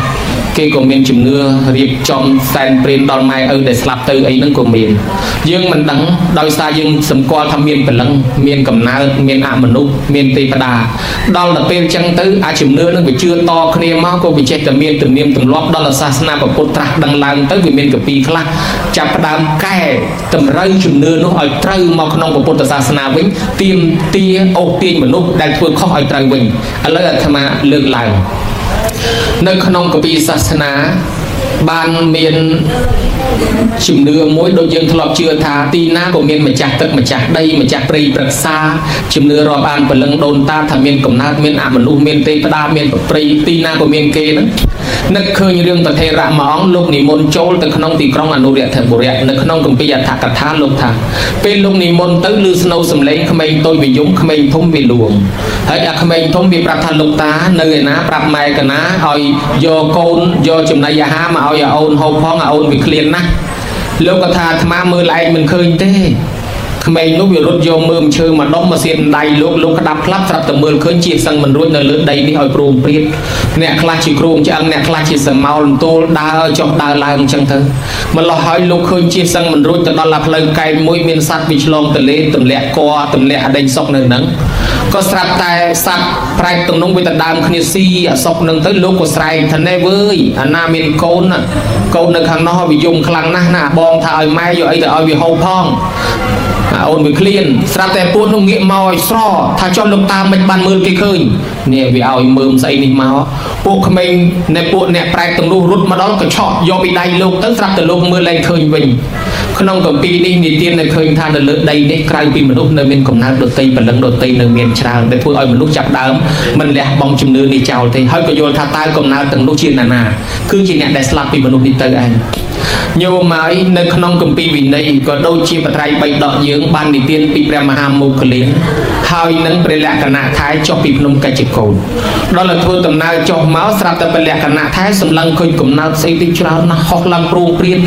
គេក៏មានជំនឿរៀបចំសែនព្រេនដល់ម៉ែឪដែលស្លាប់ទៅអីហ្នឹងក៏មានយើងមិនដឹងដោយសារយើងសម្គាល់ថាមានព្រលឹងមានកំណើតមានអមនុស្សមានទេវតាដល់ទៅពេលចឹងទៅអាជំនឿនឹងវាជឿតគ្នាមកក៏វាចេះតែមានទំនៀមទម្លាប់ដល់សាសនាពុទ្ធត្រាស់ដឹងឡើងទៅវាមានកពីខ្លះចាប់ផ្ដើមកែតម្រូវជំនឿនោះឲ្យត្រូវមកក្នុងពុទ្ធសាសនាវិញទាមទារអូសទាញមនុស្សដែលធ្វើខុសឲ្យត្រូវវិញឥឡូវអាត្មាលើកឡើងនៅក្នុងកពីសាសនាបានមានជំនឿមួយដូចយើងធ្លាប់ជឿថាទីណាក៏មានម្ចាស់ទឹកម្ចាស់ដីម្ចាស់ព្រៃព្រឹក្សាជំនឿរាប់អានព្រលឹងដូនតាថាមានកំណើតមានអមនុស្សមានទេវតាមានប្រព្រៃទីណាក៏មានគេហ្នឹងនឹកឃើញរឿងប្រធេរៈមួយអង្គលោកនិមន្តចូលទៅក្នុងទីក្រុងអនុរាធបុរៈនៅក្នុងគម្ពីរអដ្ឋកថាលោកថាពេលលោកនិមន្តទៅឮស្នូរសំឡេងក្មេងតូចវាយំក្មេងធំវាលួងហើយអាក្មេងធំវាប្រាប់ថាលោកតានៅឯណាប្រាប់ម៉ែកណាឲ្យយកកូនយកចំណីអាហារមកឲ្យអូនហូបផងអូនវាឃ្លានណាស់លោកក៏ថាអាត្មាមើលឯងមិនឃើញទេ ក្មេងនោះវារត់យកមើមឈើមកដុំមកសៀនដៃលោកក្តាប់ផ្លាប់ស្រាប់តែមើលឃើញជាសឹងមិនរួចនៅលើដីនេះឲ្យព្រមព្រៀតអ្នកខ្លះជាគ្រូឆ្អឹងអ្នកខ្លះជាសមោលទោលដើរចុះដើរឡើងអញ្ចឹងទៅម្ល៉េះហើយលោកឃើញជាសឹងមិនរួចទៅដល់ផ្លូវកែងមួយមានសត្វវាឆ្លងទលេទម្លាក់កទម្លាក់អដេញសុកនៅហ្នឹងក៏ស្រាប់តែសត្វប្រែកទំនងវាទៅដើមគ្នាស៊ីអាសុកហ្នឹងទៅលោកក៏ស្រែកថាណែវើយអាណាមានកូននៅខាងនោះវាយំខ្លាំងណាស់ណាបងថាឲ្យម៉ែយកអីទៅឲ្យវាហូបផងអូនវាឃ្លានស្រាប់តែពួកនោះងាកមកឲ្យស្រថាចុះលោកតាមិនបានមើលគេឃើញនេះវាឲ្យមើមស្អីនេះមកពួកក្មេងនៃពួកអ្នកប្រែកទាំងនោះរត់មកដល់ក៏ឆក់យកពីដៃលោកទៅស្រាប់តែលោកមើលឡើងឃើញវិញក្នុងគម្ពីរនេះនិទាននៅឃើញថានៅលើដីនេះក្រៅពីមនុស្សនៅមានកំណើតដតីព្រលឹងដតីនៅមានច្រើនដែលធ្វើឲ្យមនុស្សចាប់ដើមមិនលះបង់ជំនឿនេះចោលទេហើយក៏យល់ថាតើកំណើតទាំងនោះជាអ្នកណាគឺជាអ្នកដែលស្លាប់ពីមនុស្សនេះទៅឯងញោមហើយនៅក្នុងគម្ពីរវិន័យក៏ដូចជាបត្រៃបីដកយើងបាននិទានពីព្រះមហាមោគលានហើយនឹងព្រះលក្ខណៈថែចុះពីភ្នំកិច្ចកូនដល់ទៅធ្វើដំណើរចុះមកស្រាប់តែព្រះលក្ខណៈថែសម្លឹងឃើញកំណើតស្អីទីច្រើនណាស់ហោះឡើងព្រោងព្រាត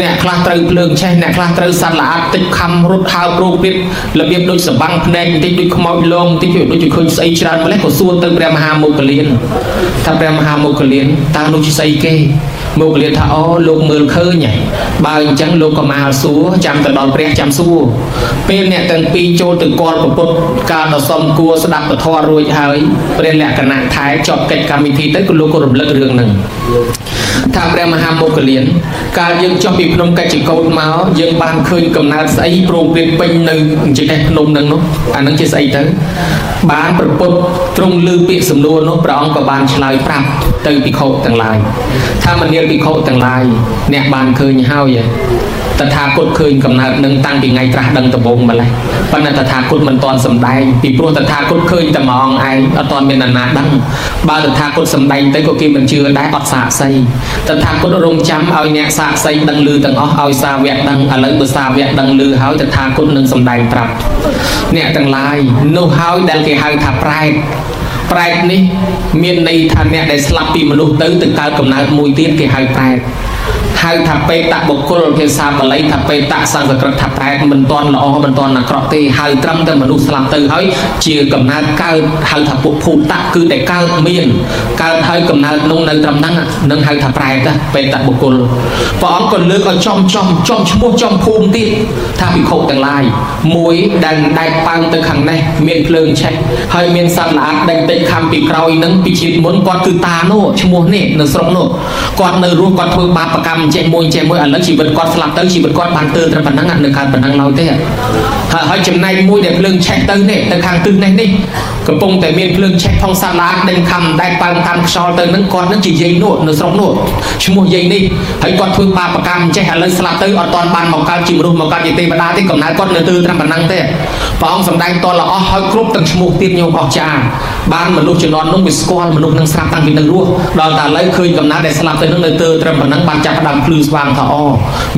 អ្នកខ្លះត្រូវភ្លើងឆេះអ្នកខ្លះត្រូវសត្វល្អិតតិចខំរត់ហើរព្រោងព្រាតរបៀបដូចសបាំងភ្នែកបន្តិចដូចខ្មោចលងបន្តិចដូចឃើញស្អីច្រើនម្លេះក៏សួរទៅព្រះមហាមោគលានថាព្រះមហាមោគលានតើនោះជាស្អីគេមោគលានថាអូលោកមើលឃើញបើអញ្ចឹងលោកក៏មកសួរចាំទៅដល់ព្រះចាំសួរពេលអ្នកទាំងពីរចូលទៅគាល់ពុទ្ធកាលដល់សំគួរស្ដាប់ពធរួចហើយព្រះលក្ខណៈថែចប់កិច្ចកម្មវិធីទៅក៏លោកក៏រំលឹករឿងហ្នឹងថាព្រះមហាមោគលានកាលយើងចុះពីភ្នំកិច្ចកោតមកយើងបានឃើញកំណើតស្អីព្រមព្រៀងពេញនៅចេះភ្នំហ្នឹងនោះអាហ្នឹងជាស្អីទៅបានប្រពុតទ្រង់លើពាក្យសំណួរនោះព្រះអង្គក៏បានឆ្លើយប្រាប់ទៅភិក្ខុទាំងឡាយថាមនាលភិក្ខុទាំងឡាយអ្នកបានឃើញហើយតថាគតឃើញកំណើតនឹងតាំងពីថ្ងៃត្រាស់ដឹងដំបូងម្លេះប៉ុន្តែតថាគតមិនទាន់សម្ដែងពីព្រោះតថាគតឃើញតែម្អងឯងអត់ទាន់មាននរណាដឹងបើតថាគតសម្ដែងទៅក៏គេមិនជឿដែរអត់សាកសីតថាគតរងចាំឲ្យអ្នកសាកសីដឹងឮទាំងអស់ឲ្យសាវកដឹងឥឡូវបើសាវកដឹងឮហើយតថាគតនឹងសម្ដែងប្រាប់អ្នកទាំងឡាយនោះហើយដែលគេហៅថាប្រែកនេះមានន័យថាអ្នកដែលស្លាប់ពីមនុស្សទៅកើតកំណើតមួយទៀតគេហៅប្រែកហៅថាបេតបុគ្គលភាសាបាលីថាបេតសង្ស្ក្រឹតថាប្រែតមិនទាន់ល្អមិនទាន់អាក្រក់ទេហៅត្រឹមតែមនុស្សស្លាប់ទៅហើយជាកំណើតកើតហៅថាពុភូតៈគឺតែកើតមានកើតហើយកំណើតនោះនៅត្រឹមហ្នឹងនឹងហៅថាប្រែតបេតបុគ្គលព្រះអង្គក៏លើកឲ្យចំឈ្មោះចំភូមិទៀតថាភិក្ខុទាំងឡាយមួយដែលដែកប៉ើងទៅខាងនេះមានភ្លើងឆេះហើយមានសត្វល្អិតដេញតិចខំពីក្រោយនឹងពីជាតិមុនគាត់គឺតានោះឈ្មោះនេះនៅស្រុកនោះគាត់នៅរស់គាត់ធ្វើបាបកម្មចេះមួយឥឡូវជីវិតគាត់ស្លាប់ទៅជីវិតគាត់បានទើត្រឹមប៉ុណ្ណឹងនៅកើតប៉ុណ្ណឹងឡើយទេហើយចំណែកមួយដែលភ្លើងឆេះទៅនេះទៅខាងទិសនេះកំពុងតែមានភ្លើងឆេះផងសាឡាដេញខំដែកប៉ើងតាមខ្យល់ទៅនឹងគាត់នឹងជាយាយនោះនៅស្រុកនោះឈ្មោះយាយនេះហើយគាត់ធ្វើបាបកម្មចេះឥឡូវស្លាប់ទៅអត់ទាន់បានមកកើតជាមនុស្សមកកើតជាទេវតាទេកំណើតគាត់នៅទើត្រឹមប៉ុណ្ណឹងទេព្រះអង្គសម្ដែងតល្អស់ហើយគ្រប់ទាំងឈ្មោះទៀតញោមអស្ចារ្យបានមនុស្សជំនាន់នោះវាស្គាល់មនុស្សនឹងស្រាប់តាំងពីនៅរស់ដល់តែឥឡូវឃើញកំណើតដែលស្លាប់ទៅនឹងនៅទើត្រឹមប៉ុណ្ណឹងបានចាប់ផ្ដើមភ្លឺស្វាងថាអូ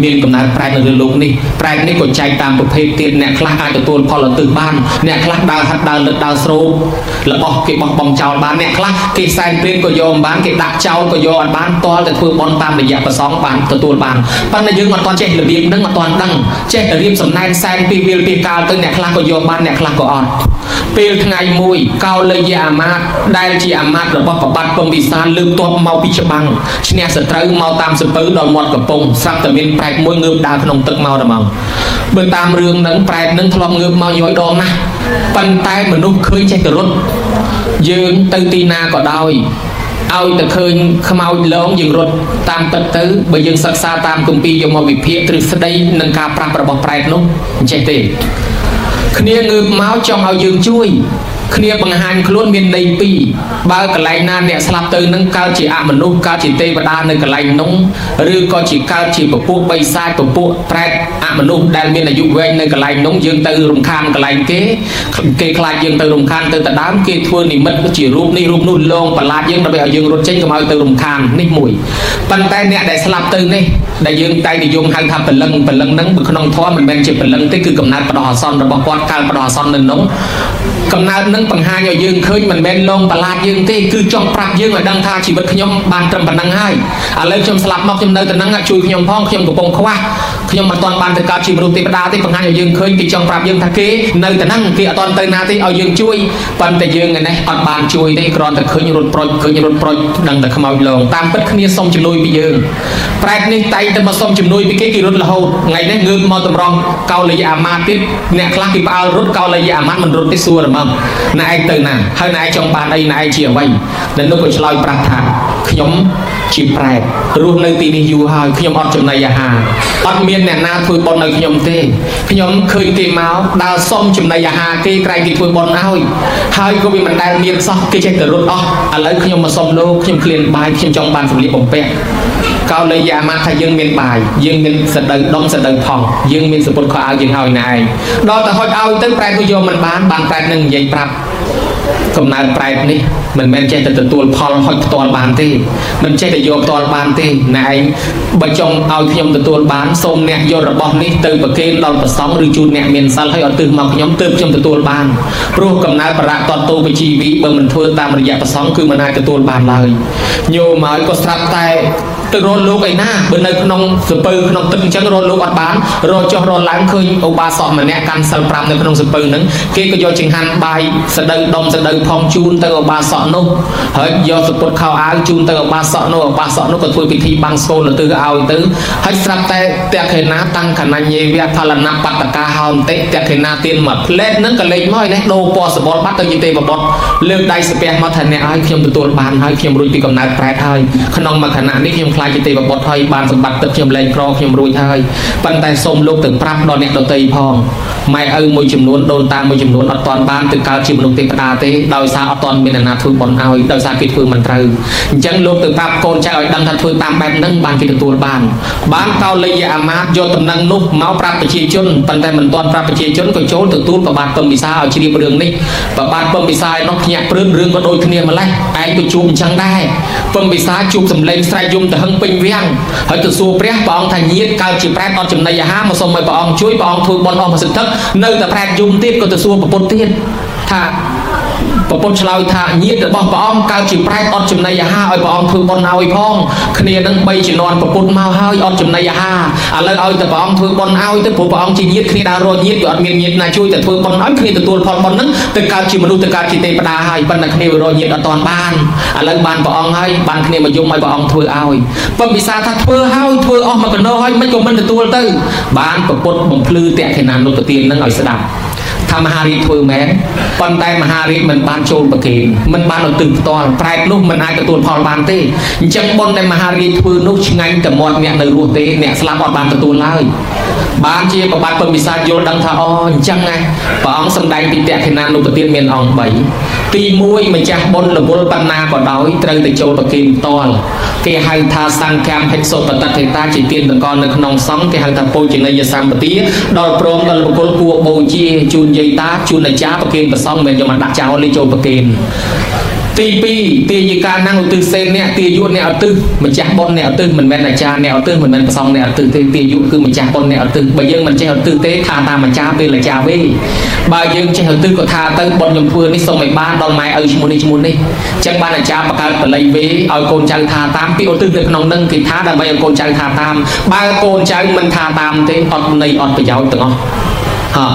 មានកំណើតប្រែតនៅលើលោកនេះប្រែតនេះក៏ចែកតាមប្រភេទទៀតអ្នកខ្លះអាចទទួលផលឧទ្ទិសបានអ្នកខ្លះដើរហាត់ដើរលឹកដើរស្រោបរបស់គេបោះបង់ចោលបានអ្នកខ្លះគេសែនព្រានក៏យកមិនបានគេដាក់ចោលក៏យកអត់បានតលតែធ្វើបន់តាមរយៈប្រសងបានទទួលបានប៉ុន្តែយើងមិនទាន់ចេះរបៀបហ្នឹងមិនទាន់ដឹងចេះតែរៀបសំណែនសែនពីវាលពីកាលទៅអ្នកខ្លះក៏យកបានអ្នកខ្លះក៏អត់ពេលថ្ងៃមួយកោលយាអាមាត្យដែលជាអាមាត្យរបស់ប្របាទពងវិសាលលើកទ័ពមកពីច្បាំងឈ្នះសត្រូវមកតាមសពៅដល់មាត់កំពង់ស្រាប់តែមានប្រែតមួយងើបដើរក្នុងទឹកមកដល់មកបើតាមរឿងហ្នឹងប្រែតហ្នឹងធ្លាប់ងើបមកយយដងណាស់ប៉ុន្តែមនុស្សឃើញចេះតែរត់យើងទៅទីណាក៏ដោយឲ្យតែឃើញខ្មោចលងយើងរត់តាមទឹកទៅបើយើងសិក្សាតាមគម្ពីរយកមកវិភាគទ្រឹស្ដីនឹងការប្រាប់របស់ប្រែតនោះអញ្ចេះទេគ្នាងើបមកចង់ឲ្យយើងជួយគ្នាបង្ហាញខ្លួនមានន័យពីរបើកន្លែងណាអ្នកស្លាប់ទៅនឹងកើតជាអមនុស្សកើតជាទេវតានៅកន្លែងនោះឬក៏ជាកើតជាពពួកបិសាចពពួកប្រែតអមនុស្សដែលមានអាយុវែងនៅកន្លែងនោះយើងទៅរំខានកន្លែងគេខ្លាចយើងទៅរំខានទៅដដើមគេធ្វើនិមិត្តជារូបនេះរូបនោះលងប្រឡាតយើងដើម្បីឲ្យយើងរត់ចេញកុំឲ្យទៅរំខាននេះមួយ ប៉ុន្តែអ្នកដែលស្លាប់ទៅនេះដែលយើងតែនិយមហៅថាបលឹងហ្នឹងបើក្នុងធម៌មិនមែនជាបលឹងទេគឺកំណើតបដោះអាសន្នរបស់គាត់កាលបដោះអាសន្ននៅនោះកំណើតនឹងបង្ហាញឲ្យយើងឃើញមិនមែនលងបលាតយើងទេគឺចង់ប្រាប់យើងឲ្យដឹងថាជីវិតខ្ញុំបានត្រឹមប៉ុណ្ណឹងហើយឥឡូវខ្ញុំស្លាប់មកខ្ញុំនៅតែហ្នឹងជួយខ្ញុំផងខ្ញុំកំពុងខ្វះខ្ញុំមិនទាន់បានទៅកើតជាមនុស្សទេវតាទេបង្ហាញឲ្យយើងឃើញគេចង់ប្រាប់យើងថាគេនៅតែហ្នឹងគេអត់ទាន់ទៅណាទេឲ្យយើងជួយប៉ុន្តែយើងឯនេះអត់បានជួយទេគ្រាន់តែឃើញរត់ប្រូចដឹងតែខ្មោចលងតាមពិតគ្នាសុំជំនួយពីយើងប្រែកនេះតែងតែមកសុំជំនួយពីគេរត់រហូតថ្ងៃនេះងើបមកតម្រង់កោលយអាមាតទៀតអ្នកខ្លះគេផ្អើលរត់កោលយអាមាតមិនរត់ទេសួរហ្មងណែឯងទៅណាហើយណែឯងចង់បានអីណែឯងជាអ្វីដែលនោះក៏ឆ្លើយប្រាប់ថាខ្ញុំជាប្រែករស់នៅទីនេះយូរហើយខ្ញុំអត់ចំណីអាហារអត់មានអ្នកណាធ្វើបុណ្យឲ្យខ្ញុំទេខ្ញុំឃើញគេមកដើរសុំចំណីអាហារគេក្រែងគេធ្វើបុណ្យឲ្យហើយក៏វាមិនដែលមានសោះគេចេះតែរត់អស់ឥឡូវខ្ញុំមកសុំលោកខ្ញុំឃ្លានបាយខ្ញុំចង់បានសម្លៀកបំពាក់កោលយាអាមាថាយើងមានបាយយើងមានសដៅដុំសដៅផង់យើងមានសពុតខោអាវយើងឲ្យណែឯងដល់តែហុចឲ្យទៅប្រែតទៅយកមិនបានប្រែតនឹងនិយាយប្រាប់កំណើតប្រែតនេះមិនមែនចេះតែទទួលផលហុចផ្ទាល់បានទេមិនចេះតែយកផ្ទាល់បានទេណែឯងបើចង់ឲ្យខ្ញុំទទួលបានសូមអ្នកយករបស់នេះទៅប្រគេនដល់ព្រះសង្ឃឬជូនអ្នកមានសិលឲ្យអត់ទិសមកខ្ញុំទើបខ្ញុំទទួលបានព្រោះកំណើតបរៈតតោបជីវីបើមិនធ្វើតាមរយៈព្រះសង្ឃគឺមិនអាចទទួលបានឡើយញោមហើយក៏ស្រាប់តែទៅរកលោកឯណាបើនៅក្នុងសពៅក្នុងទឹកអញ្ចឹងរកលោកអត់បានរកចុះរកឡើងឃើញឧបាសកម្នាក់កាន់សិល5នៅក្នុងសពៅហ្នឹងគេក៏យកចង្ហាន់បាយសដៅដុំសដៅផងជូនទៅឧបាសកនោះហើយយកសពុតខោអាវជូនទៅឧបាសកនោះក៏ធ្វើពិធីបាំងស្គលទៅឲ្យទៅហើយស្រាប់តែតេខេណាតាំងកណញ្ញេវៈផលនៈបតកាហោនតិតេខេណាទៀនមកផ្លែតហ្នឹងក៏លេចមកនេះដូរពណ៌សបល់បាត់ទៅជាទេវបុត្រលើកដៃស្ពះមកថាអ្នកឲ្យខ្ញុំទទួលបានហើយខ្ញុំរួចពីកំណើតប្រែតហើយក្នុងមួយខណៈនេះខ្ញុំខ្លាចជាទេវបុត្រហើយបានសម្បត្តិទឹកខ្ញុំលែងក្រខ្ញុំរួចហើយប៉ុន្តែសូមលោកទៅប្រាប់ដល់អ្នកដទៃផងម៉ែឪមួយចំនួនដូនតាមួយចំនួនអត់ទាន់បានទៅកើតជាមនុស្សទេវតាទេដោយសារអត់ទាន់មានអ្នកណាធ្វើបុណ្យឲ្យដោយសារគេធ្វើមិនត្រូវអញ្ចឹងលោកទៅប្រាប់កូនចៅឲ្យដឹងថាធ្វើតាមបែបហ្នឹងបានគេទទួលបានកោលយាអាមាត្យយកដំណឹងនោះមកប្រាប់ប្រជាជនប៉ុន្តែមិនទាន់ប្រាប់ប្រជាជនក៏ចូលទទួលប្របាទពំពិសាឲ្យជ្រាបរឿងនេះប្របាទពំពិសាឯនោះភ្ញាក់ព្រឹនរឿងក៏ដូចគ្នាម្លេះឯងក៏ជួបអញ្ចឹងដែរពំពិសាជួបសម្លេងស្រែកយំទៅហឹងពេញវាំងហើយទៅសួរព្រះអង្គថាញាតិកើតជាប្រែតអត់ចំណីអាហារមកសូមឲ្យព្រះអង្គជួយព្រះអង្គធ្វើបុណ្យអស់មួយសន្តិនៅតែប្រែតយំទៀតក៏ទៅសួរប្រពន្ធទៀតថាប្រពន្ធឆ្លើយថាញាតិរបស់ព្រះអង្គកើតជាប្រែតអត់ចំណីអាហារឲ្យព្រះអង្គធ្វើបុណ្យឲ្យផងគ្នានឹង3ជំនាន់ប្រពន្ធមកហើយអត់ចំណីអាហារឥឡូវឲ្យតែព្រះអង្គធ្វើបុណ្យឲ្យទៅព្រោះព្រះអង្គជាញាតិគ្នាដើររកញាតិវាអត់មានញាតិណាជួយតែធ្វើបុណ្យឲ្យគ្នាទទួលផលបុណ្យហ្នឹងទៅកើតជាមនុស្សទៅកើតជាទេវតាហើយប៉ុន្តែគ្នារកញាតិអត់ទាន់បានឥឡូវបានព្រះអង្គហើយបានគ្នាមកយំឲ្យព្រះអង្គធ្វើឲ្យពំពិសាថាធ្វើឲ្យធ្វើអស់មកកណ្ដោហើយមិនក៏មិនទទួលទៅបានប្រពុតបំភ្លឺតេខេណានុត្តទានហ្នឹងឲ្យស្ដាប់ថាមហារាជធ្វើមែនប៉ុន្តែមហារាជមិនបានចូលប្រគេនមិនបានឧទ្ទិសផ្ទាល់ប្រែតនោះមិនអាចទទួលផលបានទេអញ្ចឹងបុណ្យដែលមហារាជធ្វើនោះឆ្ងាញ់តែមាត់អ្នកនៅរស់ទេអ្នកស្លាប់អត់បានទទួលឡើយបានជាប្របាទពំពិសាយល់ដឹងថាអូអញ្ចឹងណាព្រះអង្គសម្ដែងពីតេខេណានុត្តទានមានអង្គ3ទី1ម្ចាស់បុណ្យរវល់បណ្ណាក៏ដោយត្រូវតែចូលប្រគេនផ្ទាល់គេហៅថាសង្ឃាមហិសុបតតេតាជាទានតកលនៅក្នុងសង្ឃគេហៅថាពោជនីយសម្បទាដល់ព្រមដល់បុគ្គលគួរបូជាជូនយាយតាជូនអាចារ្យប្រគេនព្រះសង្ឃមិនយកមកដាក់ចោលលេចូលប្រគេនទី2ទាយិកាណាំងឧទ្ទិសសេនអ្នកទាយុអ្នកឧទ្ទិសម្ចាស់បុណ្យអ្នកឧទ្ទិសមិនមែនអាចារ្យអ្នកឧទ្ទិសមិនមែនព្រះសង្ឃអ្នកឧទ្ទិសទេទាយុគឺម្ចាស់បុណ្យអ្នកឧទ្ទិសបើយើងមិនចេះឧទ្ទិសទេថាតាមអាចារ្យពេលអាចារ្យវេបើយើងចេះឧទ្ទិសក៏ថាទៅបុណ្យខ្ញុំធ្វើនេះសូមឲ្យបានដល់ម៉ែឪឈ្មោះនេះអញ្ចឹងបានអាចារ្យបង្កើតបល័យវេឲ្យកូនចៅថាតាមពីឧទ្ទិសនៅក្នុងនឹងគេថាដើម្បីឲ្យកូនចៅថាតាមបើកូនចៅមិនថាតាមទេអត់ន័យអត់ប្រយោជន៍ទាំងអស់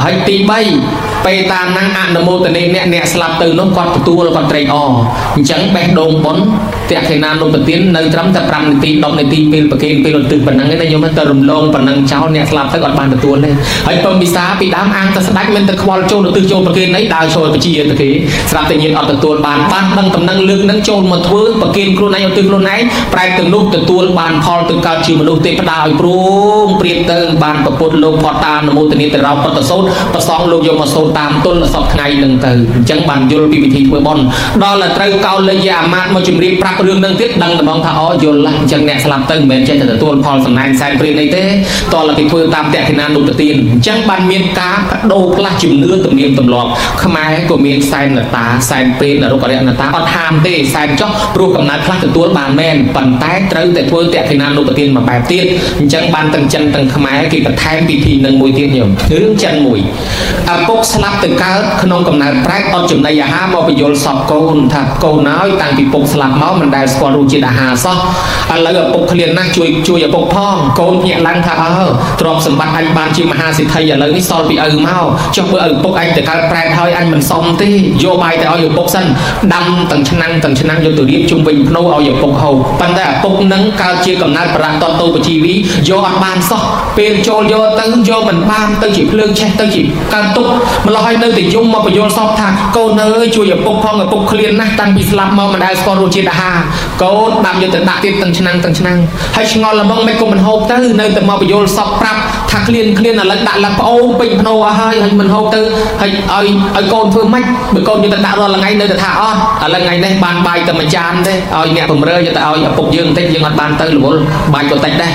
ហើយទី3ពេលតាមនឹងអនុមោទនីអ្នកស្លាប់ទៅនោះគាត់ទទួលគាត់ត្រេកអរអញ្ចឹងបេះដូងបុណ្យតេខេណានុត្តទាននៅត្រឹមតែ5នាទី10នាទីពេលប្រគេនពេលឧទ្ទិសប៉ុណ្ណឹងឯងខ្ញុំទៅរំលងប៉ុណ្ណឹងចោលអ្នកស្លាប់ទៅអត់បានទទួលទេហើយពំពិសាពីដើមអាងទៅស្ដាច់មិនទៅខ្វល់ចូលឧទ្ទិសចូលប្រគេនអីដើរចូលបជាទៅគេស្រាប់តែញាតិអត់ទទួលបានដឹងតំណែងលើកនឹងចូលមកធ្វើប្រគេនខ្លួនឯងឧទ្ទិសខ្លួនឯងប្រែកទាំងនោះទទួលបានផលទៅកើតជាមនុស្សទេវតាឲ្យព្រមព្រៀបទៅបានប្រពុតលោកផតតាអនុមោទនីទៅរោពុទ្ធសូត្រប្រសងលោកយកមកសូត្រតាមទល់សពថ្ងៃនឹងទៅអញ្ចឹងបានយល់ពីវិធីធ្វើបុណ្យដល់តែត្រូវកោលយាអាមាត្យមកជម្រាបប្រាប់ ប់រឿងនឹងទៀតដឹងតែមកថាអូយល់ឡាអញ្ចឹងអ្នកស្លាប់ទៅមិនមែនចេះតែទទួលផលសំណាងសែនព្រានអីទេតើគេធ្វើតាមតក្កិណានុទទានអញ្ចឹងបានមានការបដូរផ្លាស់ជំនឿទំនៀមទម្លាប់ខ្មែរក៏មានសែននតាសែនព្រានរុក្ខរៈនតាអត់ហាមទេសែនចុះព្រោះកំណត់ខ្លះទទួលបានមែនប៉ុន្តែត្រូវតែធ្វើតក្កិណានុទទានមួយបែបទៀតអញ្ចឹងបានទាំងចិនទាំងខ្មែរគេបន្ថែមពិធីនឹងមួយទៀតញោមរឿងចិនមួយឪពុកស្លាប់ទៅកើតក្នុងកំណើតប្រែតអត់ចំណីអាហារមកបញ្យល់សពកូនថាកូនហើយតាំងពីពុកស្លាប់មកមិនដែលស្គាល់រសជាតិអាហារសោះឥឡូវឪពុកឃ្លានណាស់ជួយឪពុកផងកូនភ្ញាក់ឡើងថាទ្រព្យសម្បត្តិអញបានជាមហាសេដ្ឋីឥឡូវនេះសល់ពីឪមកចុះបើឪពុកអញទៅកើតប្រែតហើយអញមិនសមទេយកបាយទៅឲ្យឪពុកសិនដាំទាំងឆ្នាំងយកទៅរៀបជុំវិញភ្នូឲ្យឪពុកហូបប៉ុន្តែឪពុកនឹងកើតជាកំណើតបរៈតតោបជីវីយកអត់បានសោះពេលចូលយកទៅយកមិនបានទៅជាភ្លើងឆេះទៅជាកើតទុកម្ល៉េះឲ្យនៅតែយំមកបញ្យល់សពថាកូនអើយជួយឪពុកផងឪពុកឃ្លានណាស់តាំងពីស្លាប់មកមិនដែលស្គាល់រសជាតិអាហារកូនដាក់យកទៅដាក់ទៀតទាំងឆ្នាំងហើយឆ្ងល់ល្មងមិនក៏មិនហូបទៅនៅតែមកបញ្យល់សពប្រាប់ថាឃ្លានឥឡូវដាក់ឡើងប្អូនពេញភ្នោហើយមិនហូបទៅហើយឲ្យកូនធ្វើម៉េចបើកូនយកទៅដាក់រាល់ថ្ងៃនៅតែថាអត់ឥឡូវថ្ងៃនេះបានបាយតែមួយចានទេឲ្យអ្នកបំរើយកទៅឲ្យឪពុកយើងបន្តិចយើងអត់បានទៅរវល់បាយក៏តិចដែរ